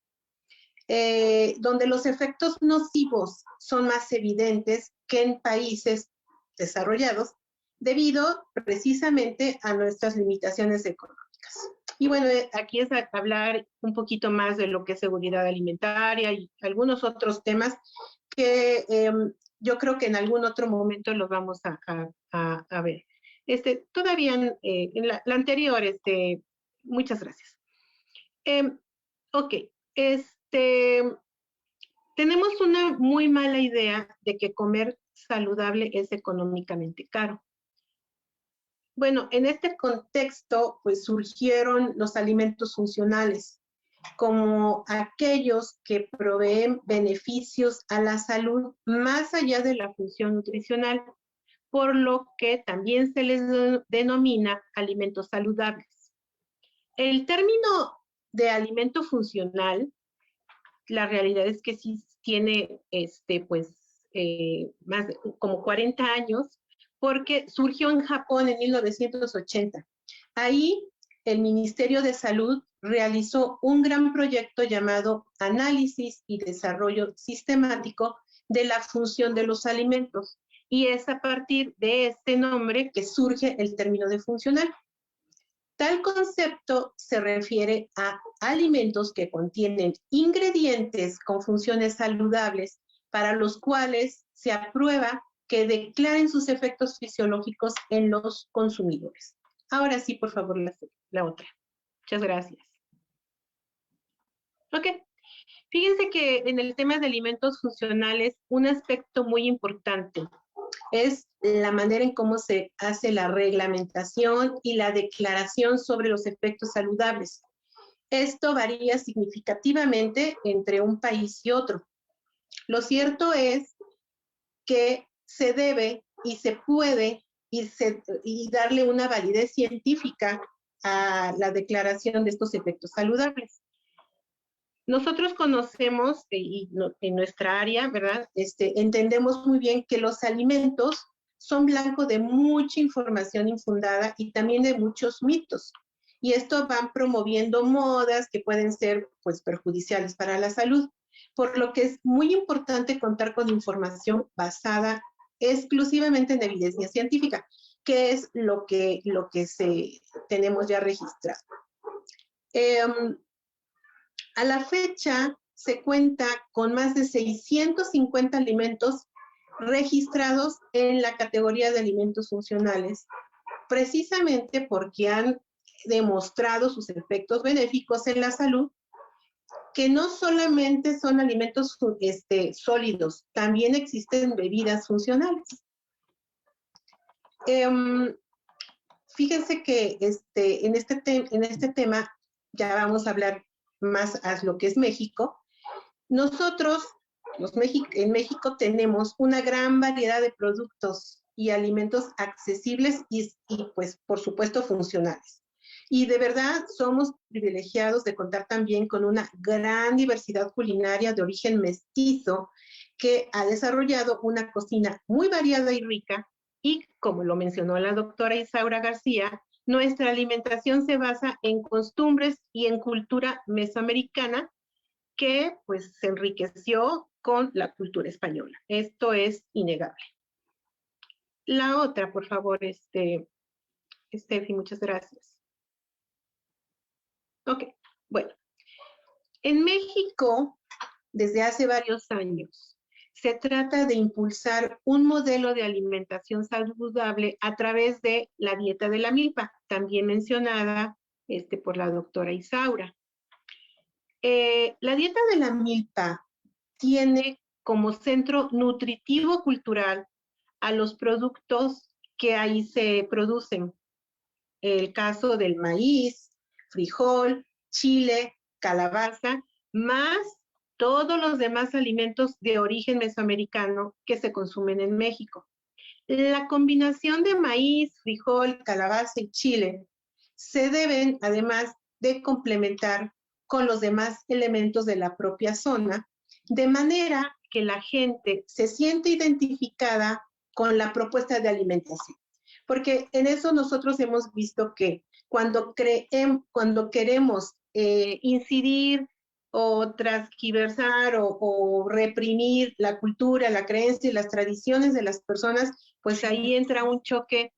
donde los efectos nocivos son más evidentes que en países desarrollados, debido precisamente a nuestras limitaciones económicas. Y bueno, aquí es hablar un poquito más de lo que es seguridad alimentaria y algunos otros temas que yo creo que en algún otro momento los vamos a ver. Todavía en la anterior, muchas gracias. Ok, tenemos una muy mala idea de que comer saludable es económicamente caro. Bueno, en este contexto, pues surgieron los alimentos funcionales, como aquellos que proveen beneficios a la salud más allá de la función nutricional, por lo que también se les denomina alimentos saludables. El término de alimento funcional, la realidad es que sí tiene más de como 40 años, porque surgió en Japón en 1980. Ahí el Ministerio de Salud realizó un gran proyecto llamado Análisis y Desarrollo Sistemático de la Función de los Alimentos. Y es a partir de este nombre que surge el término de funcional. Tal concepto se refiere a alimentos que contienen ingredientes con funciones saludables para los cuales se aprueba que declaren sus efectos fisiológicos en los consumidores. Ahora sí, por favor, la otra. Muchas gracias. Ok. Fíjense que en el tema de alimentos funcionales, un aspecto muy importante es la manera en cómo se hace la reglamentación y la declaración sobre los efectos saludables. Esto varía significativamente entre un país y otro. Lo cierto es que se debe y se puede y darle una validez científica a la declaración de estos efectos saludables. Nosotros conocemos, en nuestra área, ¿verdad? Entendemos muy bien que los alimentos son blanco de mucha información infundada y también de muchos mitos. Y esto van promoviendo modas que pueden ser, pues, perjudiciales para la salud. Por lo que es muy importante contar con información basada exclusivamente en evidencia científica, que es lo que tenemos ya registrado. A la fecha se cuenta con más de 650 alimentos registrados en la categoría de alimentos funcionales, precisamente porque han demostrado sus efectos benéficos en la salud, que no solamente son alimentos sólidos, también existen bebidas funcionales. Fíjense que en este tema ya vamos a hablar más a lo que es México. Nosotros, en México, tenemos una gran variedad de productos y alimentos accesibles y pues, por supuesto, funcionales. Y de verdad somos privilegiados de contar también con una gran diversidad culinaria de origen mestizo que ha desarrollado una cocina muy variada y rica. Y como lo mencionó la doctora Isaura García, nuestra alimentación se basa en costumbres y en cultura mesoamericana que pues se enriqueció con la cultura española. Esto es innegable. La otra, por favor, Steffi, muchas gracias. Ok, bueno. En México, desde hace varios años, se trata de impulsar un modelo de alimentación saludable a través de la dieta de la milpa, también mencionada por la doctora Isaura. La dieta de la milpa tiene como centro nutritivo cultural a los productos que ahí se producen. El caso del maíz, frijol, chile, calabaza, más todos los demás alimentos de origen mesoamericano que se consumen en México. La combinación de maíz, frijol, calabaza y chile se deben, además, de complementar con los demás elementos de la propia zona, de manera que la gente se siente identificada con la propuesta de alimentación. Porque en eso nosotros hemos visto que cuando queremos incidir o transgiversar o reprimir la cultura, la creencia y las tradiciones de las personas, pues ahí entra un choque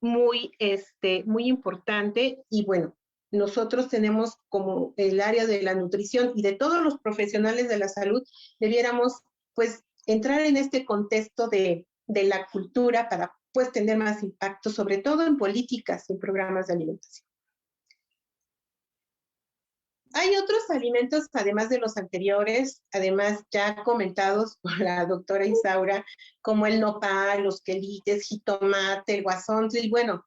muy importante. Y bueno, nosotros tenemos como el área de la nutrición y de todos los profesionales de la salud, debiéramos pues entrar en este contexto de la cultura para pues tener más impacto, sobre todo en políticas y en programas de alimentación. Hay otros alimentos, además de los anteriores, además ya comentados por la doctora Isaura, como el nopal, los quelites, jitomate, el guasontle, y bueno,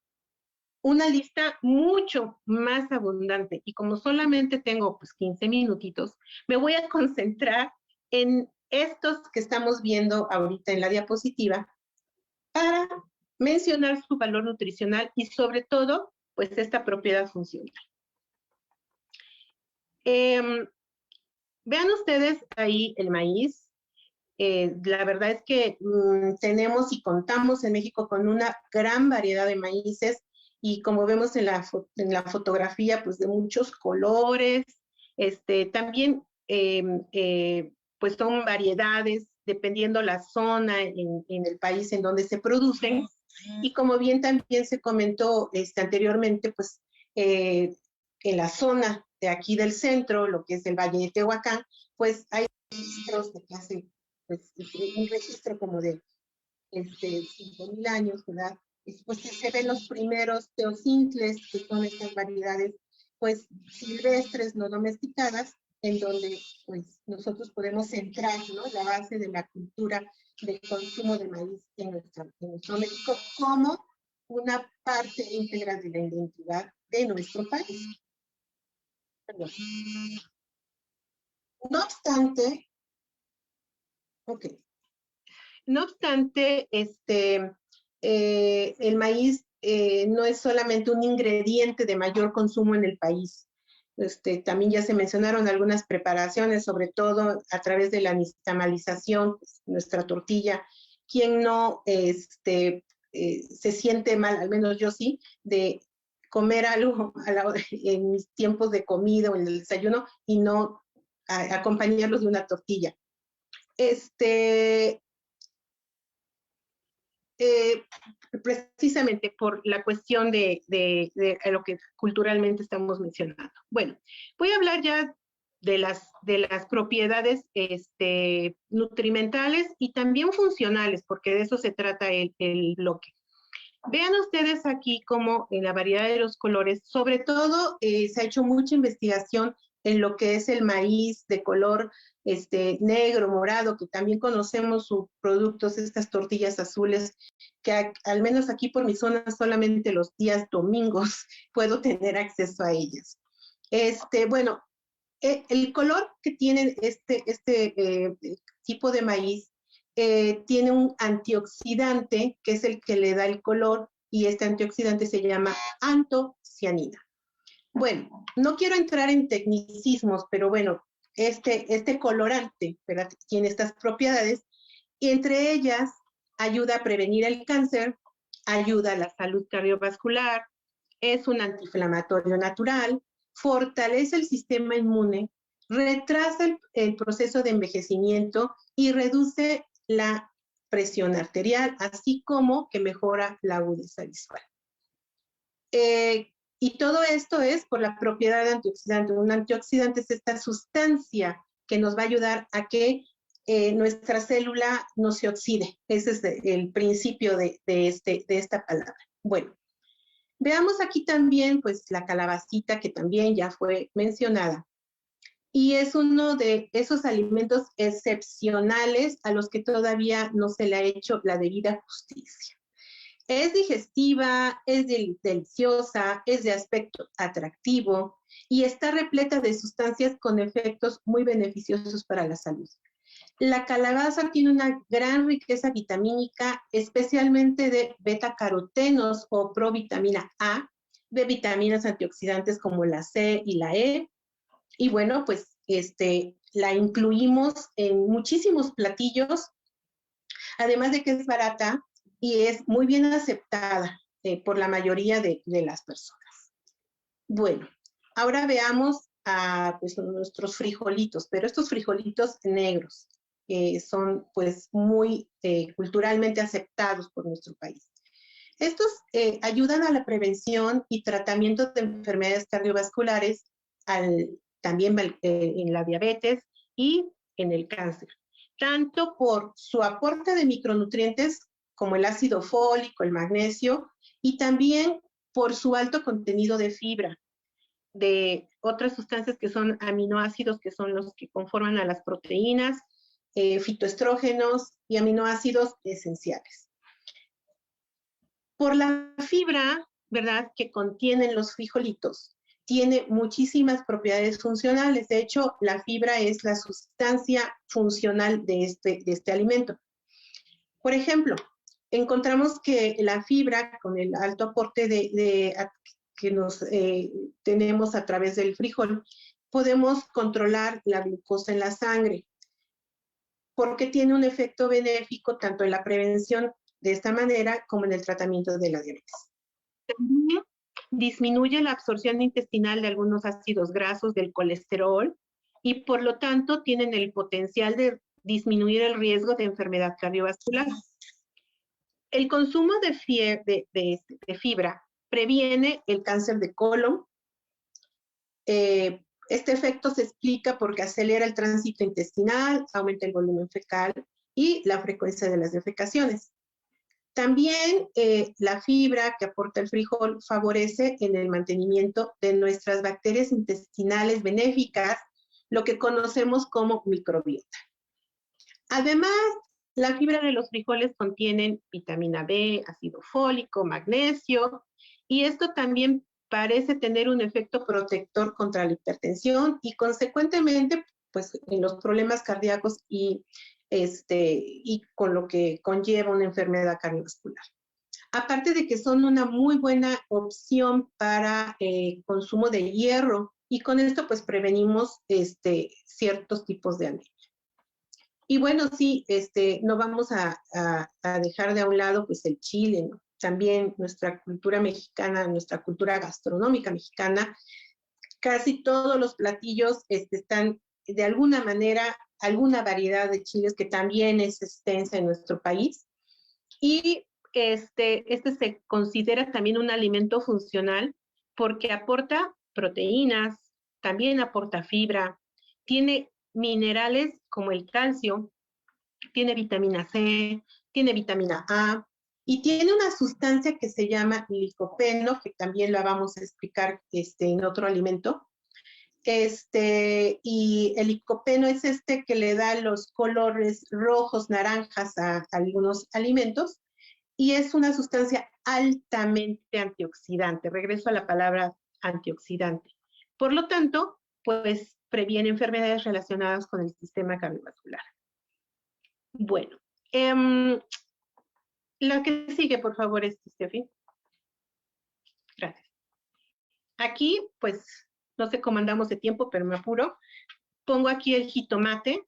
una lista mucho más abundante. Y como solamente tengo pues 15 minutitos, me voy a concentrar en estos que estamos viendo ahorita en la diapositiva para mencionar su valor nutricional y sobre todo, pues esta propiedad funcional. Vean ustedes ahí el maíz. La verdad es que tenemos y contamos en México con una gran variedad de maíces y como vemos en la fotografía, pues de muchos colores. También pues son variedades dependiendo la zona en el país en donde se producen. Y como bien también se comentó anteriormente, pues en la zona de aquí del centro, lo que es el Valle de Tehuacán, pues hay registros de que hace pues, un registro como de 5.000 años, ¿verdad? Pues se ven los primeros teocintles, que son estas variedades pues silvestres, no domesticadas, en donde pues nosotros podemos centrar, ¿no?, la base de la cultura del consumo de maíz en nuestro México como una parte íntegra de la identidad de nuestro país. Perdón. No obstante, el maíz no es solamente un ingrediente de mayor consumo en el país. También ya se mencionaron algunas preparaciones, sobre todo a través de la nixtamalización, pues, nuestra tortilla. ¿Quién no se siente mal, al menos yo sí, de comer algo en mis tiempos de comida o en el desayuno y no acompañarlos de una tortilla? Precisamente por la cuestión de lo que culturalmente estamos mencionando. Bueno, voy a hablar ya de las propiedades nutrimentales y también funcionales, porque de eso se trata el bloque. Vean ustedes aquí cómo en la variedad de los colores, sobre todo se ha hecho mucha investigación en lo que es el maíz de color negro, morado, que también conocemos sus productos, estas tortillas azules, que al menos aquí por mi zona solamente los días domingos puedo tener acceso a ellas. Bueno, el color que tiene este tipo de maíz tiene un antioxidante que es el que le da el color y este antioxidante se llama antocianina. Bueno, no quiero entrar en tecnicismos, pero bueno, este colorante, ¿verdad?, tiene estas propiedades y entre ellas ayuda a prevenir el cáncer, ayuda a la salud cardiovascular, es un antiinflamatorio natural, fortalece el sistema inmune, retrasa el proceso de envejecimiento y reduce la presión arterial, así como que mejora la agudeza visual. Y todo esto es por la propiedad de antioxidante. Un antioxidante es esta sustancia que nos va a ayudar a que nuestra célula no se oxide. Ese es el principio de esta palabra. Bueno, veamos aquí también pues la calabacita que también ya fue mencionada. Y es uno de esos alimentos excepcionales a los que todavía no se le ha hecho la debida justicia. Es digestiva, es deliciosa, es de aspecto atractivo y está repleta de sustancias con efectos muy beneficiosos para la salud. La calabaza tiene una gran riqueza vitamínica, especialmente de betacarotenos o provitamina A, de vitaminas antioxidantes como la C y la E. Y bueno, pues la incluimos en muchísimos platillos, además de que es barata y es muy bien aceptada por la mayoría de las personas. Bueno, ahora veamos pues, nuestros frijolitos, pero estos frijolitos negros son pues muy culturalmente aceptados por nuestro país. Estos ayudan a la prevención y tratamiento de enfermedades cardiovasculares, también en la diabetes y en el cáncer, tanto por su aporte de micronutrientes como el ácido fólico, el magnesio, y también por su alto contenido de fibra, de otras sustancias que son aminoácidos, que son los que conforman a las proteínas, fitoestrógenos y aminoácidos esenciales. Por la fibra, ¿verdad?, que contienen los frijolitos, tiene muchísimas propiedades funcionales. De hecho, la fibra es la sustancia funcional de este alimento. Por ejemplo, encontramos que la fibra, con el alto aporte que tenemos a través del frijol, podemos controlar la glucosa en la sangre, porque tiene un efecto benéfico tanto en la prevención de esta manera como en el tratamiento de la diabetes. También disminuye la absorción intestinal de algunos ácidos grasos, del colesterol, y por lo tanto tienen el potencial de disminuir el riesgo de enfermedad cardiovascular. El consumo de fibra previene el cáncer de colon. Este efecto se explica porque acelera el tránsito intestinal, aumenta el volumen fecal y la frecuencia de las defecaciones. También la fibra que aporta el frijol favorece en el mantenimiento de nuestras bacterias intestinales benéficas, lo que conocemos como microbiota. Además, la fibra de los frijoles contienen vitamina B, ácido fólico, magnesio, y esto también parece tener un efecto protector contra la hipertensión y consecuentemente, pues, en los problemas cardíacos y con lo que conlleva una enfermedad cardiovascular. aparte de que son una muy buena opción para consumo de hierro, y con esto pues prevenimos ciertos tipos de anemia. Y bueno, sí, no vamos a dejar de a un lado pues el chile, ¿no? También nuestra cultura mexicana, nuestra cultura gastronómica mexicana, casi todos los platillos están de alguna manera, alguna variedad de chiles que también es extensa en nuestro país. Y este se considera también un alimento funcional porque aporta proteínas, también aporta fibra, tiene minerales como el calcio, tiene vitamina C, tiene vitamina A, y tiene una sustancia que se llama licopeno, que también la vamos a explicar en otro alimento. Y el licopeno es que le da los colores rojos, naranjas a algunos alimentos, y es una sustancia altamente antioxidante. Regreso a la palabra antioxidante. Por lo tanto, pues previene enfermedades relacionadas con el sistema cardiovascular. Bueno, la que sigue, por favor, Steffi. Gracias. Aquí, pues, no sé cómo andamos de tiempo, pero me apuro. Pongo aquí el jitomate,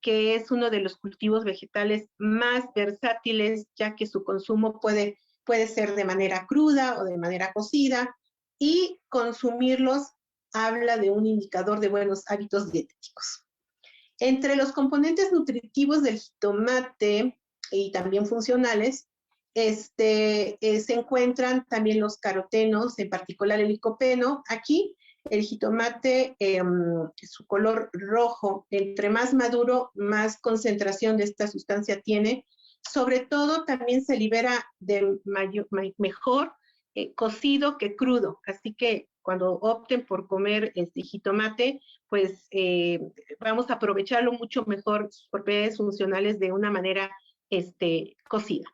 que es uno de los cultivos vegetales más versátiles, ya que su consumo puede ser de manera cruda o de manera cocida, y consumirlos habla de un indicador de buenos hábitos dietéticos. Entre los componentes nutritivos del jitomate y también funcionales, se encuentran también los carotenos, en particular el licopeno. Aquí el jitomate, su color rojo, entre más maduro, más concentración de esta sustancia tiene. Sobre todo también se libera de mejor cocido que crudo. Así que cuando opten por comer jitomate, pues vamos a aprovecharlo mucho mejor, sus propiedades funcionales, de una manera cocida.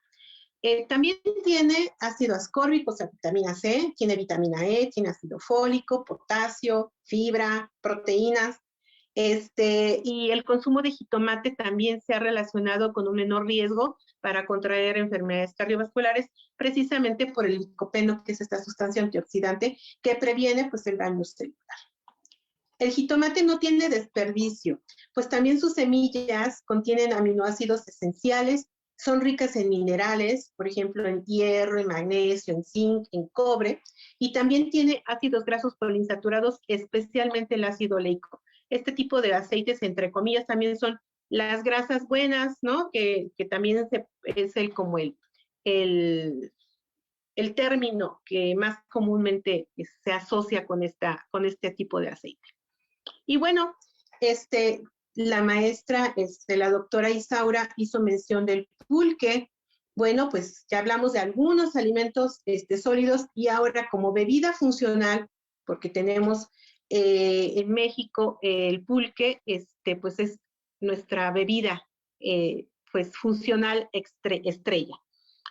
También tiene ácido ascórbico, o sea, vitamina C, tiene vitamina E, tiene ácido fólico, potasio, fibra, proteínas. Y el consumo de jitomate también se ha relacionado con un menor riesgo para contraer enfermedades cardiovasculares, precisamente por el licopeno, que es esta sustancia antioxidante que previene pues el daño celular. El jitomate no tiene desperdicio, pues también sus semillas contienen aminoácidos esenciales, son ricas en minerales, por ejemplo, en hierro, en magnesio, en zinc, en cobre, y también tiene ácidos grasos poliinsaturados, especialmente el ácido oleico. Este tipo de aceites, entre comillas, también son las grasas buenas, ¿no? Que también es el término que más comúnmente se asocia con este tipo de aceite. Y bueno, la maestra, la doctora Isaura, hizo mención del pulque. Bueno, pues ya hablamos de algunos alimentos sólidos, y ahora como bebida funcional, porque tenemos en México el pulque, pues es nuestra bebida pues funcional estrella.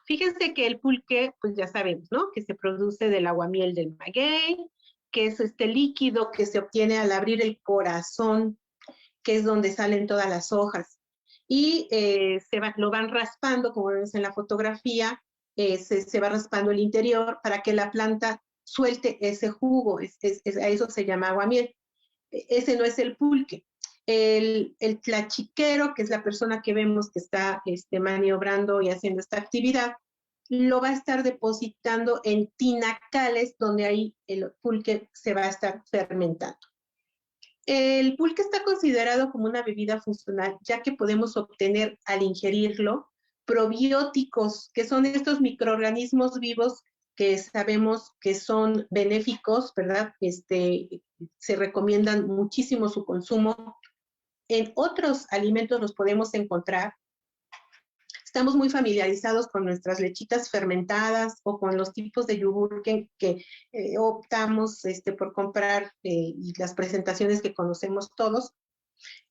Fíjense que el pulque, pues ya sabemos, ¿no? Que se produce del aguamiel del maguey, que es este líquido que se obtiene al abrir el corazón, que es donde salen todas las hojas. Y lo van raspando, como vemos en la fotografía, se va raspando el interior para que la planta suelte ese jugo, a eso se llama aguamiel. Ese no es el pulque. El tlachiquero, que es la persona que vemos que está maniobrando y haciendo esta actividad, lo va a estar depositando en tinacales, donde ahí el pulque se va a estar fermentando. El pulque está considerado como una bebida funcional, ya que podemos obtener al ingerirlo probióticos, que son estos microorganismos vivos que sabemos que son benéficos, ¿verdad? Se recomiendan muchísimo su consumo. En otros alimentos los podemos encontrar. Estamos muy familiarizados con nuestras lechitas fermentadas o con los tipos de yogur que optamos por comprar, y las presentaciones que conocemos todos.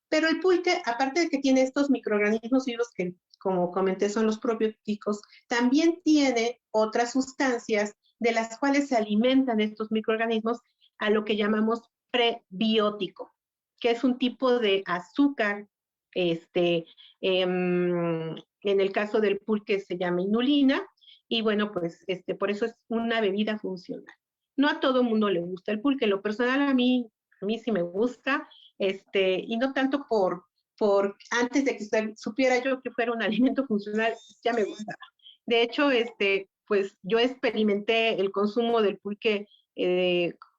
Pero el pulque, aparte de que tiene estos microorganismos vivos que, como comenté, son los probióticos, también tiene otras sustancias de las cuales se alimentan estos microorganismos, a lo que llamamos prebiótico, que es un tipo de azúcar, en el caso del pulque se llama inulina, y bueno, pues por eso es una bebida funcional. No a todo mundo le gusta el pulque, en lo personal a mí sí me gusta, y no tanto por antes de que supiera yo que fuera un alimento funcional, ya me gustaba. De hecho, pues yo experimenté el consumo del pulque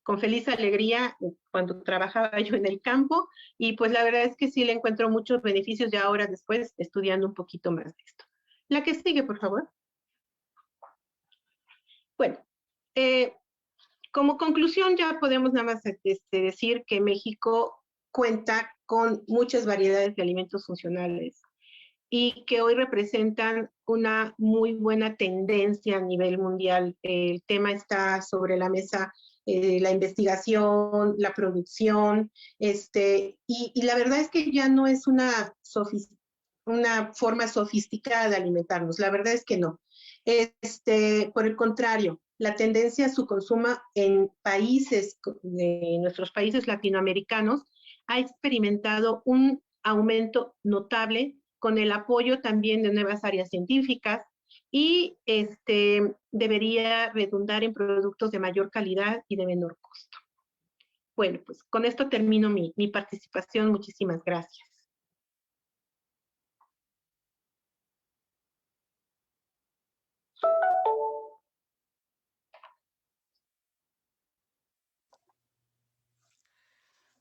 con feliz alegría cuando trabajaba yo en el campo, y pues la verdad es que sí le encuentro muchos beneficios ya ahora después estudiando un poquito más de esto. La que sigue, por favor. Bueno, como conclusión ya podemos nada más decir que México cuenta con muchas variedades de alimentos funcionales y que hoy representan una muy buena tendencia a nivel mundial. El tema está sobre la mesa, la investigación, la producción, y la verdad es que ya no es una forma sofisticada de alimentarnos, la verdad es que no. Por el contrario, la tendencia a su consumo en nuestros países latinoamericanos, ha experimentado un aumento notable con el apoyo también de nuevas áreas científicas y debería redundar en productos de mayor calidad y de menor costo. Bueno, pues con esto termino mi participación. Muchísimas gracias.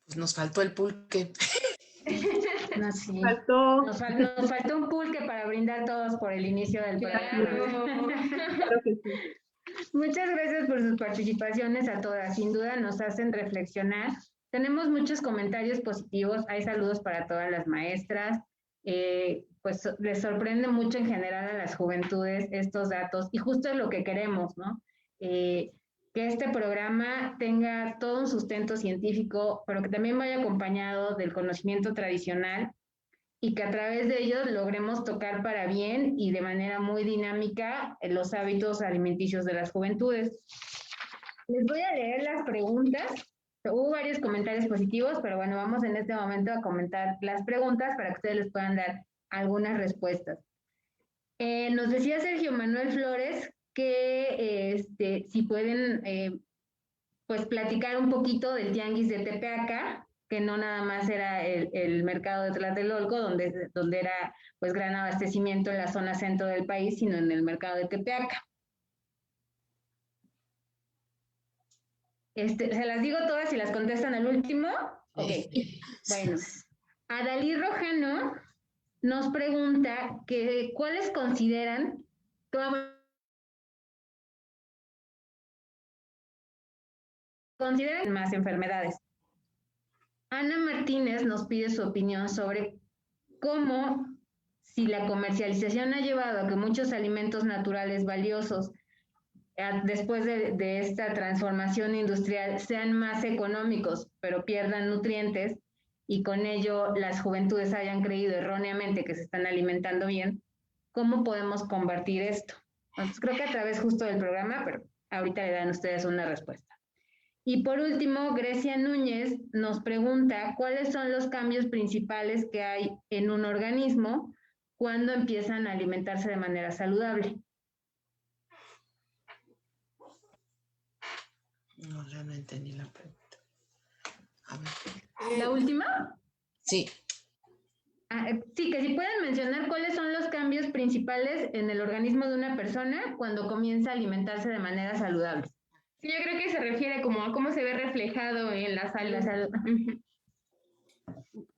Pues nos faltó el pulque. No, sí. Nos faltó un pulque para brindar todos por el inicio del programa. Claro que sí. Muchas gracias por sus participaciones a todas. Sin duda nos hacen reflexionar. Tenemos muchos comentarios positivos. Hay saludos para todas las maestras. Pues les sorprende mucho en general a las juventudes estos datos y justo es lo que queremos, ¿no? Que este programa tenga todo un sustento científico, pero que también vaya acompañado del conocimiento tradicional y que a través de ellos logremos tocar para bien y de manera muy dinámica los hábitos alimenticios de las juventudes. Les voy a leer las preguntas. Hubo varios comentarios positivos, pero bueno, vamos en este momento a comentar las preguntas para que ustedes les puedan dar algunas respuestas. Nos decía Sergio Manuel Flores que si pueden pues platicar un poquito del tianguis de Tepeaca, que no nada más era el mercado de Tlatelolco, donde era pues gran abastecimiento en la zona centro del país, sino en el mercado de Tepeaca. ¿Se las digo todas y las contestan al último? Ok. Bueno, Adalí Rojano nos pregunta que cuáles consideran más enfermedades. Ana Martínez nos pide su opinión sobre cómo, si la comercialización ha llevado a que muchos alimentos naturales valiosos después de esta transformación industrial sean más económicos, pero pierdan nutrientes y con ello las juventudes hayan creído erróneamente que se están alimentando bien, ¿cómo podemos combatir esto? Entonces creo que a través justo del programa, pero ahorita le dan ustedes una respuesta. Y por último, Grecia Núñez nos pregunta cuáles son los cambios principales que hay en un organismo cuando empiezan a alimentarse de manera saludable. No, ya no entendí la pregunta. A ver. ¿La última? Sí. Sí, que si pueden mencionar cuáles son los cambios principales en el organismo de una persona cuando comienza a alimentarse de manera saludable. Sí, yo creo que se refiere como a cómo se ve reflejado en la salud.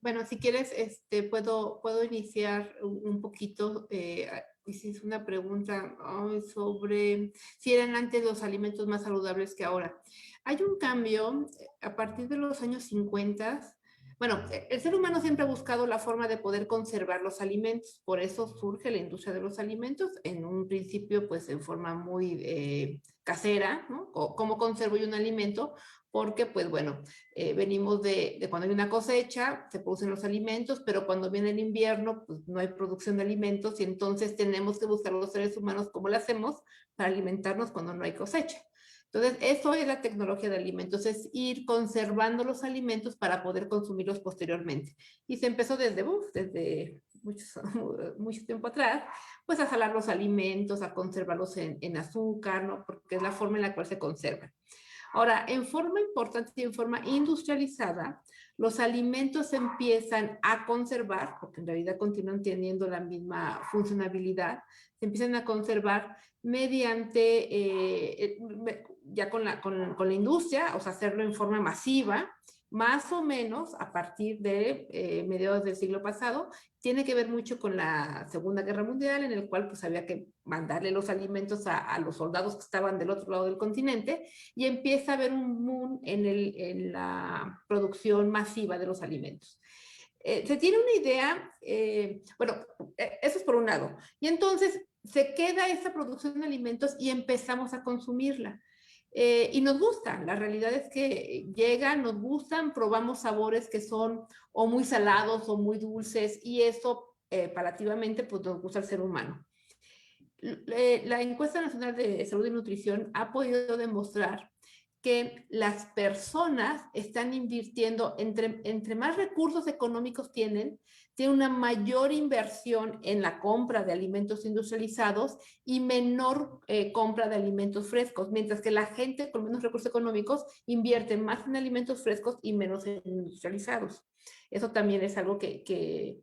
Bueno, si quieres, puedo iniciar un poquito. Hiciste una pregunta sobre si eran antes los alimentos más saludables que ahora. Hay un cambio a partir de los años 50. Bueno, el ser humano siempre ha buscado la forma de poder conservar los alimentos, por eso surge la industria de los alimentos, en un principio pues en forma muy casera, ¿no? ¿Cómo conservo yo un alimento? Porque pues bueno, venimos de cuando hay una cosecha, se producen los alimentos, pero cuando viene el invierno pues no hay producción de alimentos y entonces tenemos que buscar los seres humanos cómo lo hacemos para alimentarnos cuando no hay cosecha. Entonces, eso es la tecnología de alimentos, es ir conservando los alimentos para poder consumirlos posteriormente. Y se empezó desde mucho tiempo atrás, pues a salar los alimentos, a conservarlos en azúcar, ¿no? Porque es la forma en la cual se conservan. Ahora, en forma importante y en forma industrializada, los alimentos se empiezan a conservar, porque en realidad continúan teniendo la misma funcionalidad, se empiezan a conservar mediante, ya con la industria, o sea, hacerlo en forma masiva, más o menos a partir de mediados del siglo pasado. Tiene que ver mucho con la Segunda Guerra Mundial, en el cual pues había que mandarle los alimentos a los soldados que estaban del otro lado del continente, y empieza a haber un boom en la producción masiva de los alimentos. Se tiene una idea, bueno, eso es por un lado, y entonces se queda esa producción de alimentos y empezamos a consumirla. Y nos gustan, la realidad es que llegan, nos gustan, probamos sabores que son o muy salados o muy dulces, y eso palativamente pues nos gusta al ser humano. La Encuesta Nacional de Salud y Nutrición ha podido demostrar que las personas están invirtiendo, entre más recursos económicos tienen una mayor inversión en la compra de alimentos industrializados y menor compra de alimentos frescos, mientras que la gente con menos recursos económicos invierte más en alimentos frescos y menos en industrializados. Eso también es algo que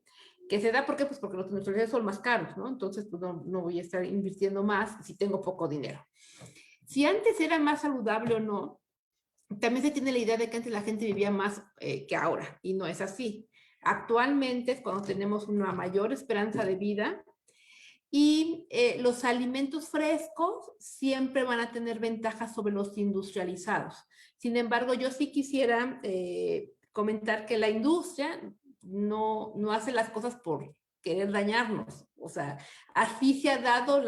se da, ¿por qué? Pues porque los industrializados son más caros, ¿no? Entonces, pues no voy a estar invirtiendo más si tengo poco dinero. Si antes era más saludable o no, también se tiene la idea de que antes la gente vivía más que ahora, y no es así. Actualmente es cuando tenemos una mayor esperanza de vida, y los alimentos frescos siempre van a tener ventajas sobre los industrializados. Sin embargo, yo sí quisiera comentar que la industria no hace las cosas por querer dañarnos. O sea, así se ha dado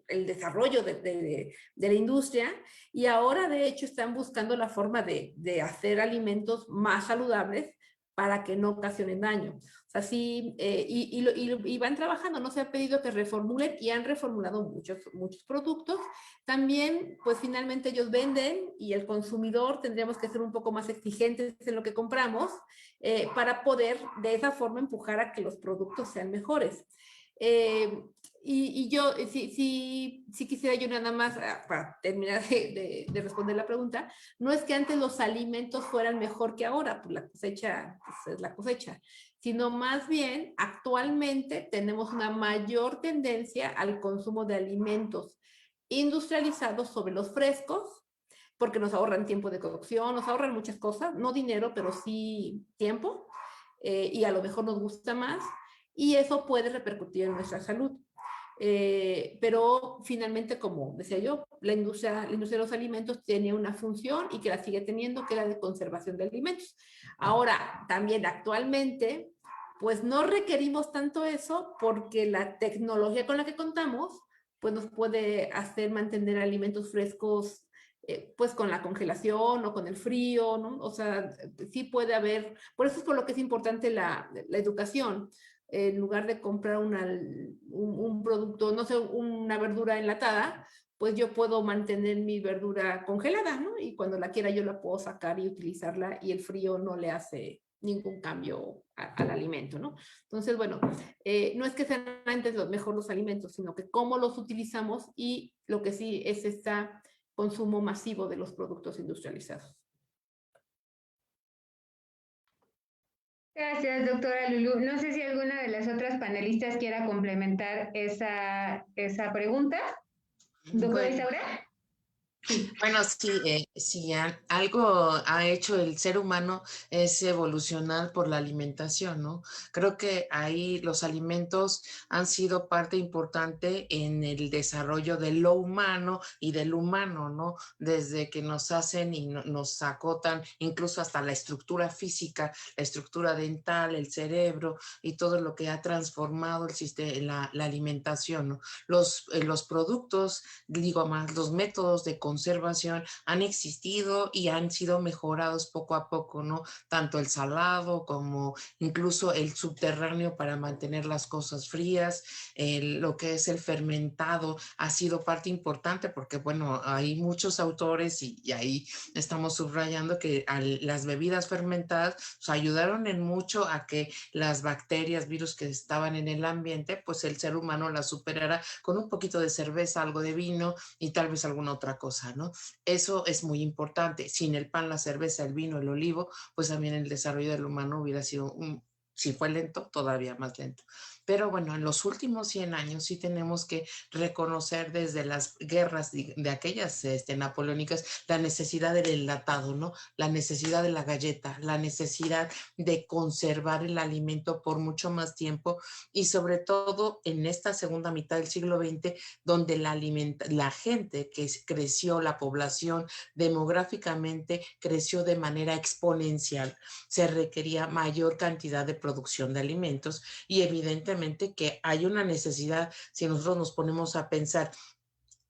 el desarrollo de la industria, y ahora de hecho están buscando la forma de hacer alimentos más saludables para que no ocasionen daño. O sea, sí, y van trabajando, no se ha pedido que reformulen, y han reformulado muchos productos. También, pues finalmente ellos venden, y el consumidor tendríamos que ser un poco más exigentes en lo que compramos para poder de esa forma empujar a que los productos sean mejores. Y yo sí quisiera yo nada más, para terminar de responder la pregunta, no es que antes los alimentos fueran mejor que ahora, pues la cosecha pues es la cosecha, sino más bien actualmente tenemos una mayor tendencia al consumo de alimentos industrializados sobre los frescos, porque nos ahorran tiempo de cocción, nos ahorran muchas cosas, no dinero, pero sí tiempo, y a lo mejor nos gusta más, y eso puede repercutir en nuestra salud. Pero finalmente, como decía yo, la industria de los alimentos tiene una función, y que la sigue teniendo, que es la de conservación de alimentos. Ahora, también actualmente, pues no requerimos tanto eso, porque la tecnología con la que contamos, pues nos puede hacer mantener alimentos frescos, pues con la congelación o con el frío, ¿no? O sea, sí puede haber, por eso es por lo que es importante la educación. En lugar de comprar un producto, no sé, una verdura enlatada, pues yo puedo mantener mi verdura congelada, ¿no? Y cuando la quiera yo la puedo sacar y utilizarla, y el frío no le hace ningún cambio al alimento, ¿no? Entonces, bueno, no es que sean antes mejor los alimentos, sino que cómo los utilizamos, y lo que sí es este consumo masivo de los productos industrializados. Gracias, doctora Lulú. No sé si alguna de las otras panelistas quiera complementar esa pregunta. Doctora Isaura. Bueno, sí, si algo ha hecho el ser humano es evolucionar por la alimentación, ¿no? Creo que ahí los alimentos han sido parte importante en el desarrollo de lo humano y del humano, ¿no? Desde que nos hacen y nos acotan incluso hasta la estructura física, la estructura dental, el cerebro y todo lo que ha transformado el sistema, la alimentación, ¿no? Los productos, digo más, los métodos de consumo conservación han existido y han sido mejorados poco a poco, ¿no? Tanto el salado como incluso el subterráneo para mantener las cosas frías, lo que es el fermentado ha sido parte importante porque, bueno, hay muchos autores y ahí estamos subrayando que las bebidas fermentadas pues, ayudaron en mucho a que las bacterias, virus que estaban en el ambiente, pues el ser humano las superara con un poquito de cerveza, algo de vino y tal vez alguna otra cosa, ¿no? Eso es muy importante. Sin el pan, la cerveza, el vino, el olivo, pues también el desarrollo del humano hubiera sido si fue lento, todavía más lento. Pero bueno, en los últimos 100 años sí tenemos que reconocer desde las guerras de aquellas napoleónicas la necesidad del enlatado, ¿no? La necesidad de la galleta, la necesidad de conservar el alimento por mucho más tiempo y sobre todo en esta segunda mitad del siglo XX, donde la gente que creció, la población demográficamente creció de manera exponencial, se requería mayor cantidad de producción de alimentos y evidentemente que hay una necesidad, si nosotros nos ponemos a pensar,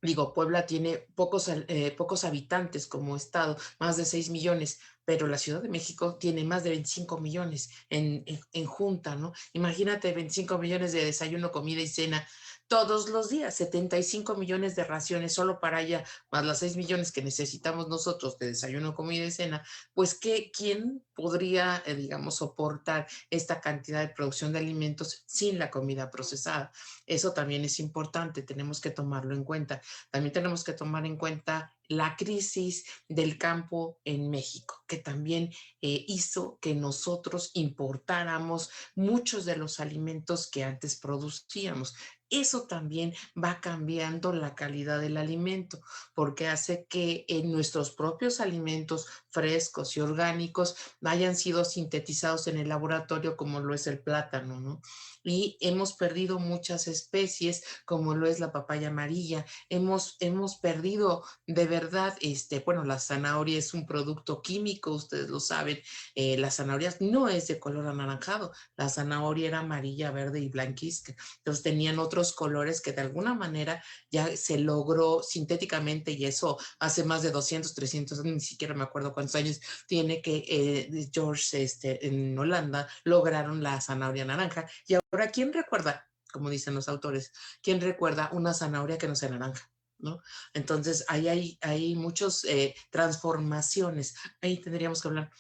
digo, Puebla tiene pocos habitantes como estado, más de 6 millones, pero la Ciudad de México tiene más de 25 millones en junta, ¿no? Imagínate 25 millones de desayuno, comida y cena todos los días, 75 millones de raciones solo para allá, más las 6 millones que necesitamos nosotros de desayuno, comida y cena, pues ¿quién podría, digamos, soportar esta cantidad de producción de alimentos sin la comida procesada? Eso también es importante, tenemos que tomarlo en cuenta. También tenemos que tomar en cuenta la crisis del campo en México, que también hizo que nosotros importáramos muchos de los alimentos que antes producíamos. Eso también va cambiando la calidad del alimento, porque hace que nuestros propios alimentos frescos y orgánicos hayan sido sintetizados en el laboratorio, como lo es el plátano, ¿no? Y hemos perdido muchas especies, como lo es la papaya amarilla. Hemos perdido de verdad, bueno, la zanahoria es un producto químico, ustedes lo saben. La zanahoria no es de color anaranjado, la zanahoria era amarilla, verde y blanquizca. Entonces tenían otros colores que de alguna manera ya se logró sintéticamente, y eso hace más de 200, 300, ni siquiera me acuerdo cuántos años tiene que George en Holanda lograron la zanahoria naranja. Y ahora, ¿quién recuerda, como dicen los autores, quién recuerda una zanahoria que no sea naranja? ¿No? Entonces, ahí hay muchas transformaciones. Ahí tendríamos que hablar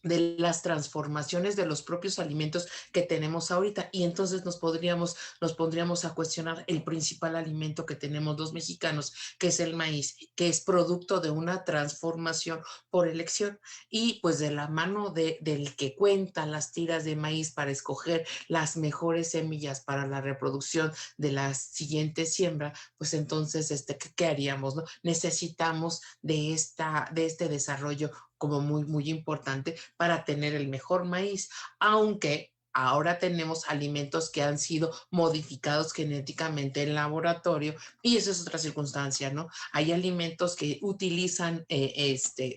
de las transformaciones de los propios alimentos que tenemos ahorita y entonces nos pondríamos a cuestionar el principal alimento que tenemos los mexicanos, que es el maíz, que es producto de una transformación por elección y pues de la mano del que cuenta las tiras de maíz para escoger las mejores semillas para la reproducción de la siguiente siembra, pues entonces ¿qué haríamos? ¿No? Necesitamos de este desarrollo como muy, muy importante para tener el mejor maíz, aunque ahora tenemos alimentos que han sido modificados genéticamente en laboratorio y esa es otra circunstancia, ¿no? Hay alimentos que utilizan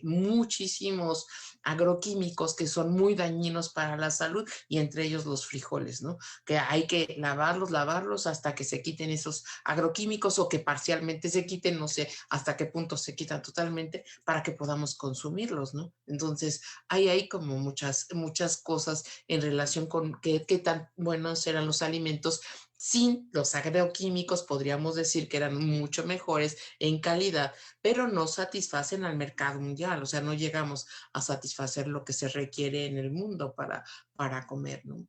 muchísimos agroquímicos que son muy dañinos para la salud y entre ellos los frijoles, ¿no? Que hay que lavarlos hasta que se quiten esos agroquímicos o que parcialmente se quiten, no sé hasta qué punto se quitan totalmente para que podamos consumirlos, ¿no? Entonces hay como muchas cosas en relación con qué tan buenos eran los alimentos. Sin los agroquímicos podríamos decir que eran mucho mejores en calidad, pero no satisfacen al mercado mundial, o sea, no llegamos a satisfacer lo que se requiere en el mundo para comer, ¿no?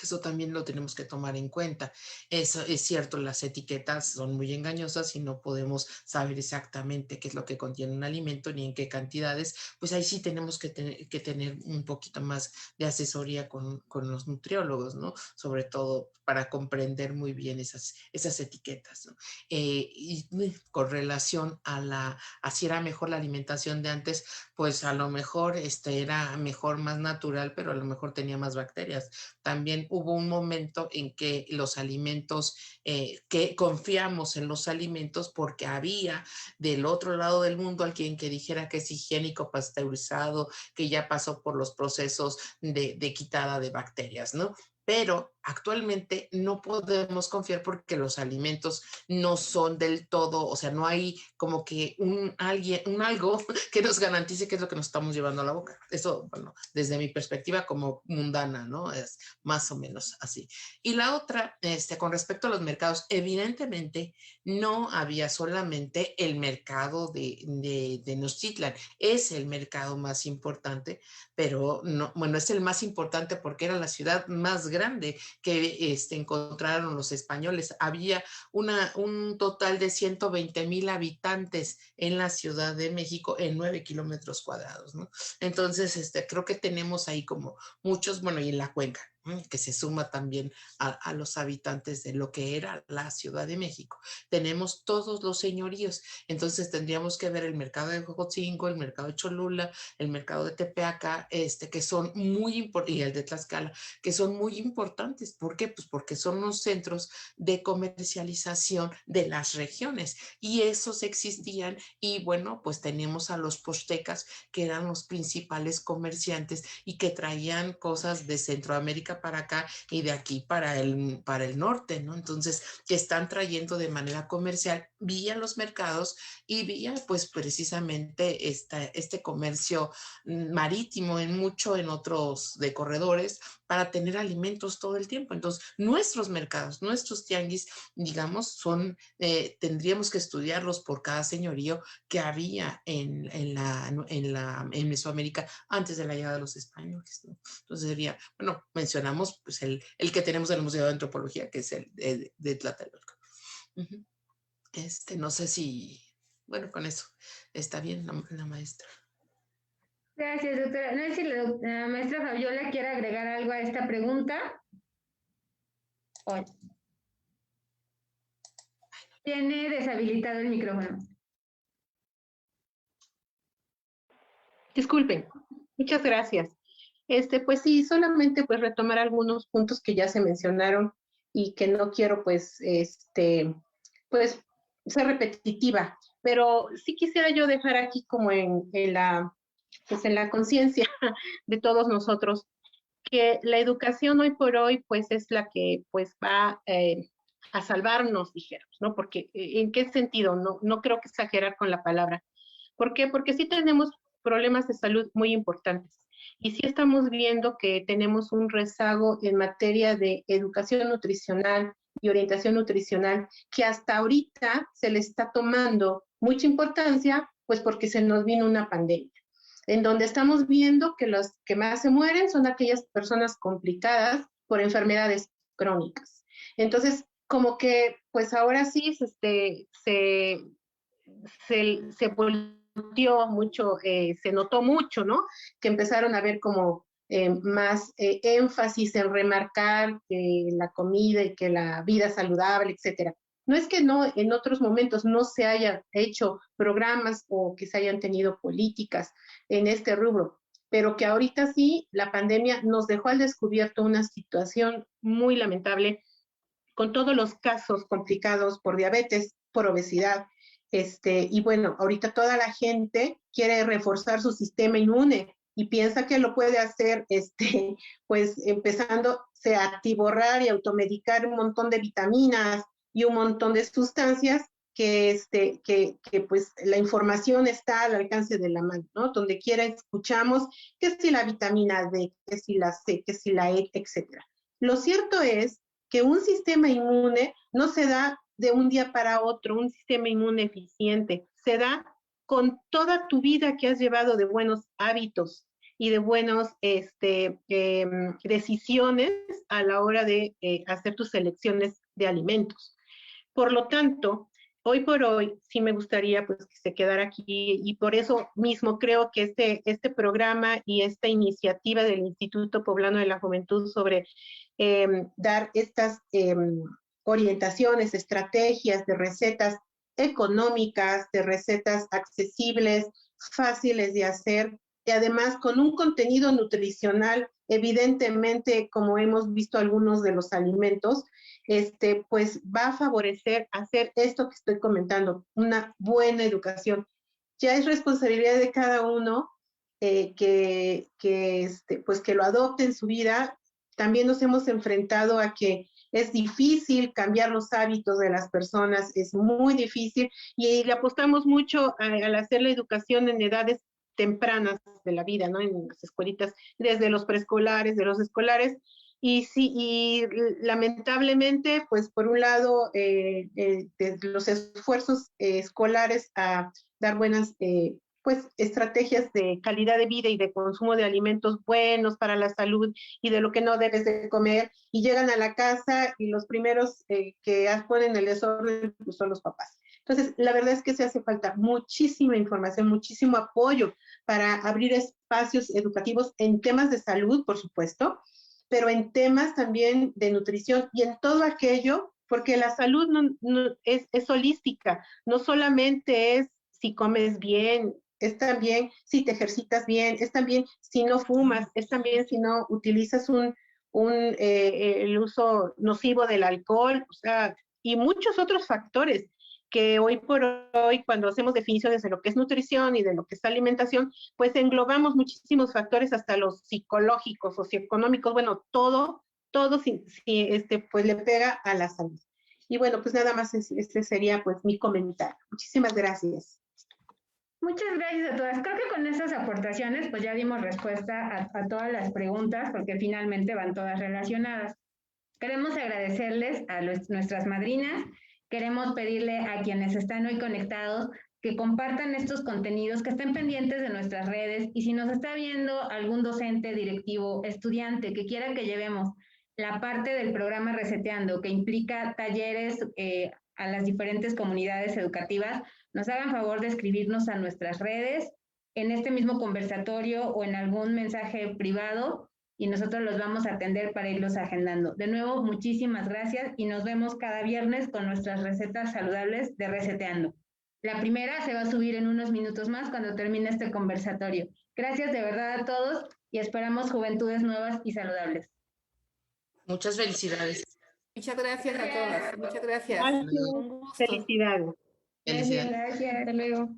Eso también lo tenemos que tomar en cuenta. Eso es cierto, las etiquetas son muy engañosas y no podemos saber exactamente qué es lo que contiene un alimento ni en qué cantidades. Pues ahí sí tenemos que tener un poquito más de asesoría con los nutriólogos, ¿no? Sobre todo para comprender muy bien esas etiquetas, ¿no? Y con relación a si era mejor la alimentación de antes, pues a lo mejor era mejor, más natural, pero a lo mejor tenía más bacterias. También hubo un momento en que los alimentos, que confiamos en los alimentos porque había del otro lado del mundo alguien que dijera que es higiénico, pasteurizado, que ya pasó por los procesos de quitada de bacterias, ¿no? Pero actualmente no podemos confiar porque los alimentos no son del todo, o sea, no hay como que algo que nos garantice qué es lo que nos estamos llevando a la boca. Eso, bueno, desde mi perspectiva como mundana, ¿no? Es más o menos así. Y la otra, con respecto a los mercados, evidentemente no había solamente el mercado de Tenochtitlan, es el mercado más importante, pero no, bueno, es el más importante porque era la ciudad más grande que encontraron los españoles. Había un total de 120,000 habitantes en la Ciudad de México en 9 kilómetros cuadrados, ¿no? Entonces, creo que tenemos ahí como muchos, bueno, y en la cuenca, que se suma también a los habitantes de lo que era la Ciudad de México. Tenemos todos los señoríos, entonces tendríamos que ver el mercado de Jocotzingo, el mercado de Cholula, el mercado de Tepeaca, que son muy importantes, y el de Tlaxcala, que son muy importantes. ¿Por qué? Pues porque son los centros de comercialización de las regiones, y esos existían, y bueno, pues tenemos a los poztecas, que eran los principales comerciantes y que traían cosas de Centroamérica para acá y de aquí para el norte, ¿no? Entonces, que están trayendo de manera comercial vía los mercados y vía, pues, precisamente este comercio marítimo en otros de corredores para tener alimentos todo el tiempo. Entonces, nuestros mercados, nuestros tianguis, digamos, tendríamos que estudiarlos por cada señorío que había en Mesoamérica antes de la llegada de los españoles, ¿no? Entonces sería, bueno, mencionamos pues el que tenemos en el Museo de Antropología, que es el de Tlatelolco. No sé si, bueno, con eso está bien la maestra. Gracias, doctora. No sé si la maestra Fabiola quiere agregar algo a esta pregunta. Tiene deshabilitado el micrófono. Disculpen, muchas gracias. Pues sí, solamente pues retomar algunos puntos que ya se mencionaron y que no quiero pues pues ser repetitiva, pero sí quisiera yo dejar aquí como en la conciencia de todos nosotros que la educación hoy por hoy pues es la que pues va a salvarnos, dijéramos, ¿no? Porque ¿en qué sentido? No creo que exagerar con la palabra. ¿Por qué? Porque sí tenemos problemas de salud muy importantes. Y sí estamos viendo que tenemos un rezago en materia de educación nutricional y orientación nutricional que hasta ahorita se le está tomando mucha importancia, pues porque se nos vino una pandemia, en donde estamos viendo que los que más se mueren son aquellas personas complicadas por enfermedades crónicas. Entonces, como que, pues ahora sí se volteó mucho, se notó mucho, ¿no? Que empezaron a ver como más énfasis en remarcar que la comida y que la vida saludable, etcétera. No es que no, en otros momentos no se hayan hecho programas o que se hayan tenido políticas en este rubro, pero que ahorita sí, la pandemia nos dejó al descubierto una situación muy lamentable con todos los casos complicados por diabetes, por obesidad, y bueno, ahorita toda la gente quiere reforzar su sistema inmune y piensa que lo puede hacer, pues empezándose a atiborrar y automedicar un montón de vitaminas y un montón de sustancias que pues la información está al alcance de la mano, ¿no? Donde quiera escuchamos que si la vitamina D, que si la C, que si la E, etcétera. Lo cierto es que un sistema inmune no se da de un día para otro, un sistema inmune eficiente, se da con toda tu vida que has llevado de buenos hábitos y de buenas decisiones a la hora de hacer tus selecciones de alimentos. Por lo tanto, hoy por hoy sí me gustaría pues que se quedara aquí y por eso mismo creo que este programa y esta iniciativa del Instituto Poblano de la Juventud sobre dar estas orientaciones, estrategias de recetas económicas, de recetas accesibles, fáciles de hacer y además con un contenido nutricional, evidentemente, como hemos visto algunos de los alimentos, pues va a favorecer hacer esto que estoy comentando, una buena educación. Ya es responsabilidad de cada uno pues que lo adopte en su vida. también nos hemos enfrentado a que es difícil cambiar los hábitos de las personas, es muy difícil, y le apostamos mucho al hacer la educación en edades tempranas de la vida, ¿no? En las escuelitas, desde los preescolares, de los escolares, y sí, y lamentablemente, pues por un lado, los esfuerzos escolares a dar buenas pues estrategias de calidad de vida y de consumo de alimentos buenos para la salud y de lo que no debes de comer, y llegan a la casa y los primeros que ponen el desorden pues, son los papás. Entonces, la verdad es que se hace falta muchísima información, muchísimo apoyo para abrir espacios educativos en temas de salud, por supuesto, pero en temas también de nutrición y en todo aquello, porque la salud es holística, no solamente es si comes bien, es también si te ejercitas bien, es también si no fumas, es también si no utilizas el uso nocivo del alcohol, o sea, y muchos otros factores que hoy por hoy, cuando hacemos definiciones de lo que es nutrición y de lo que es alimentación, pues englobamos muchísimos factores, hasta los psicológicos, socioeconómicos, bueno, todo pues le pega a la salud. Y bueno, pues nada más este sería pues mi comentario. Muchísimas gracias. Muchas gracias a todas. Creo que con estas aportaciones pues ya dimos respuesta a todas las preguntas, porque finalmente van todas relacionadas. Queremos agradecerles a nuestras madrinas. Queremos pedirle a quienes están hoy conectados que compartan estos contenidos, que estén pendientes de nuestras redes, y si nos está viendo algún docente, directivo, estudiante que quiera que llevemos la parte del programa Reseteando, que implica talleres a las diferentes comunidades educativas, nos hagan favor de escribirnos a nuestras redes, en este mismo conversatorio o en algún mensaje privado, y nosotros los vamos a atender para irlos agendando. De nuevo, muchísimas gracias y nos vemos cada viernes con nuestras recetas saludables de Reseteando. La primera se va a subir en unos minutos más cuando termine este conversatorio. Gracias de verdad a todos y esperamos juventudes nuevas y saludables. Muchas felicidades. Muchas gracias a todas. Muchas gracias. Un gusto. Felicidades. Felicidades. Gracias. Hasta luego.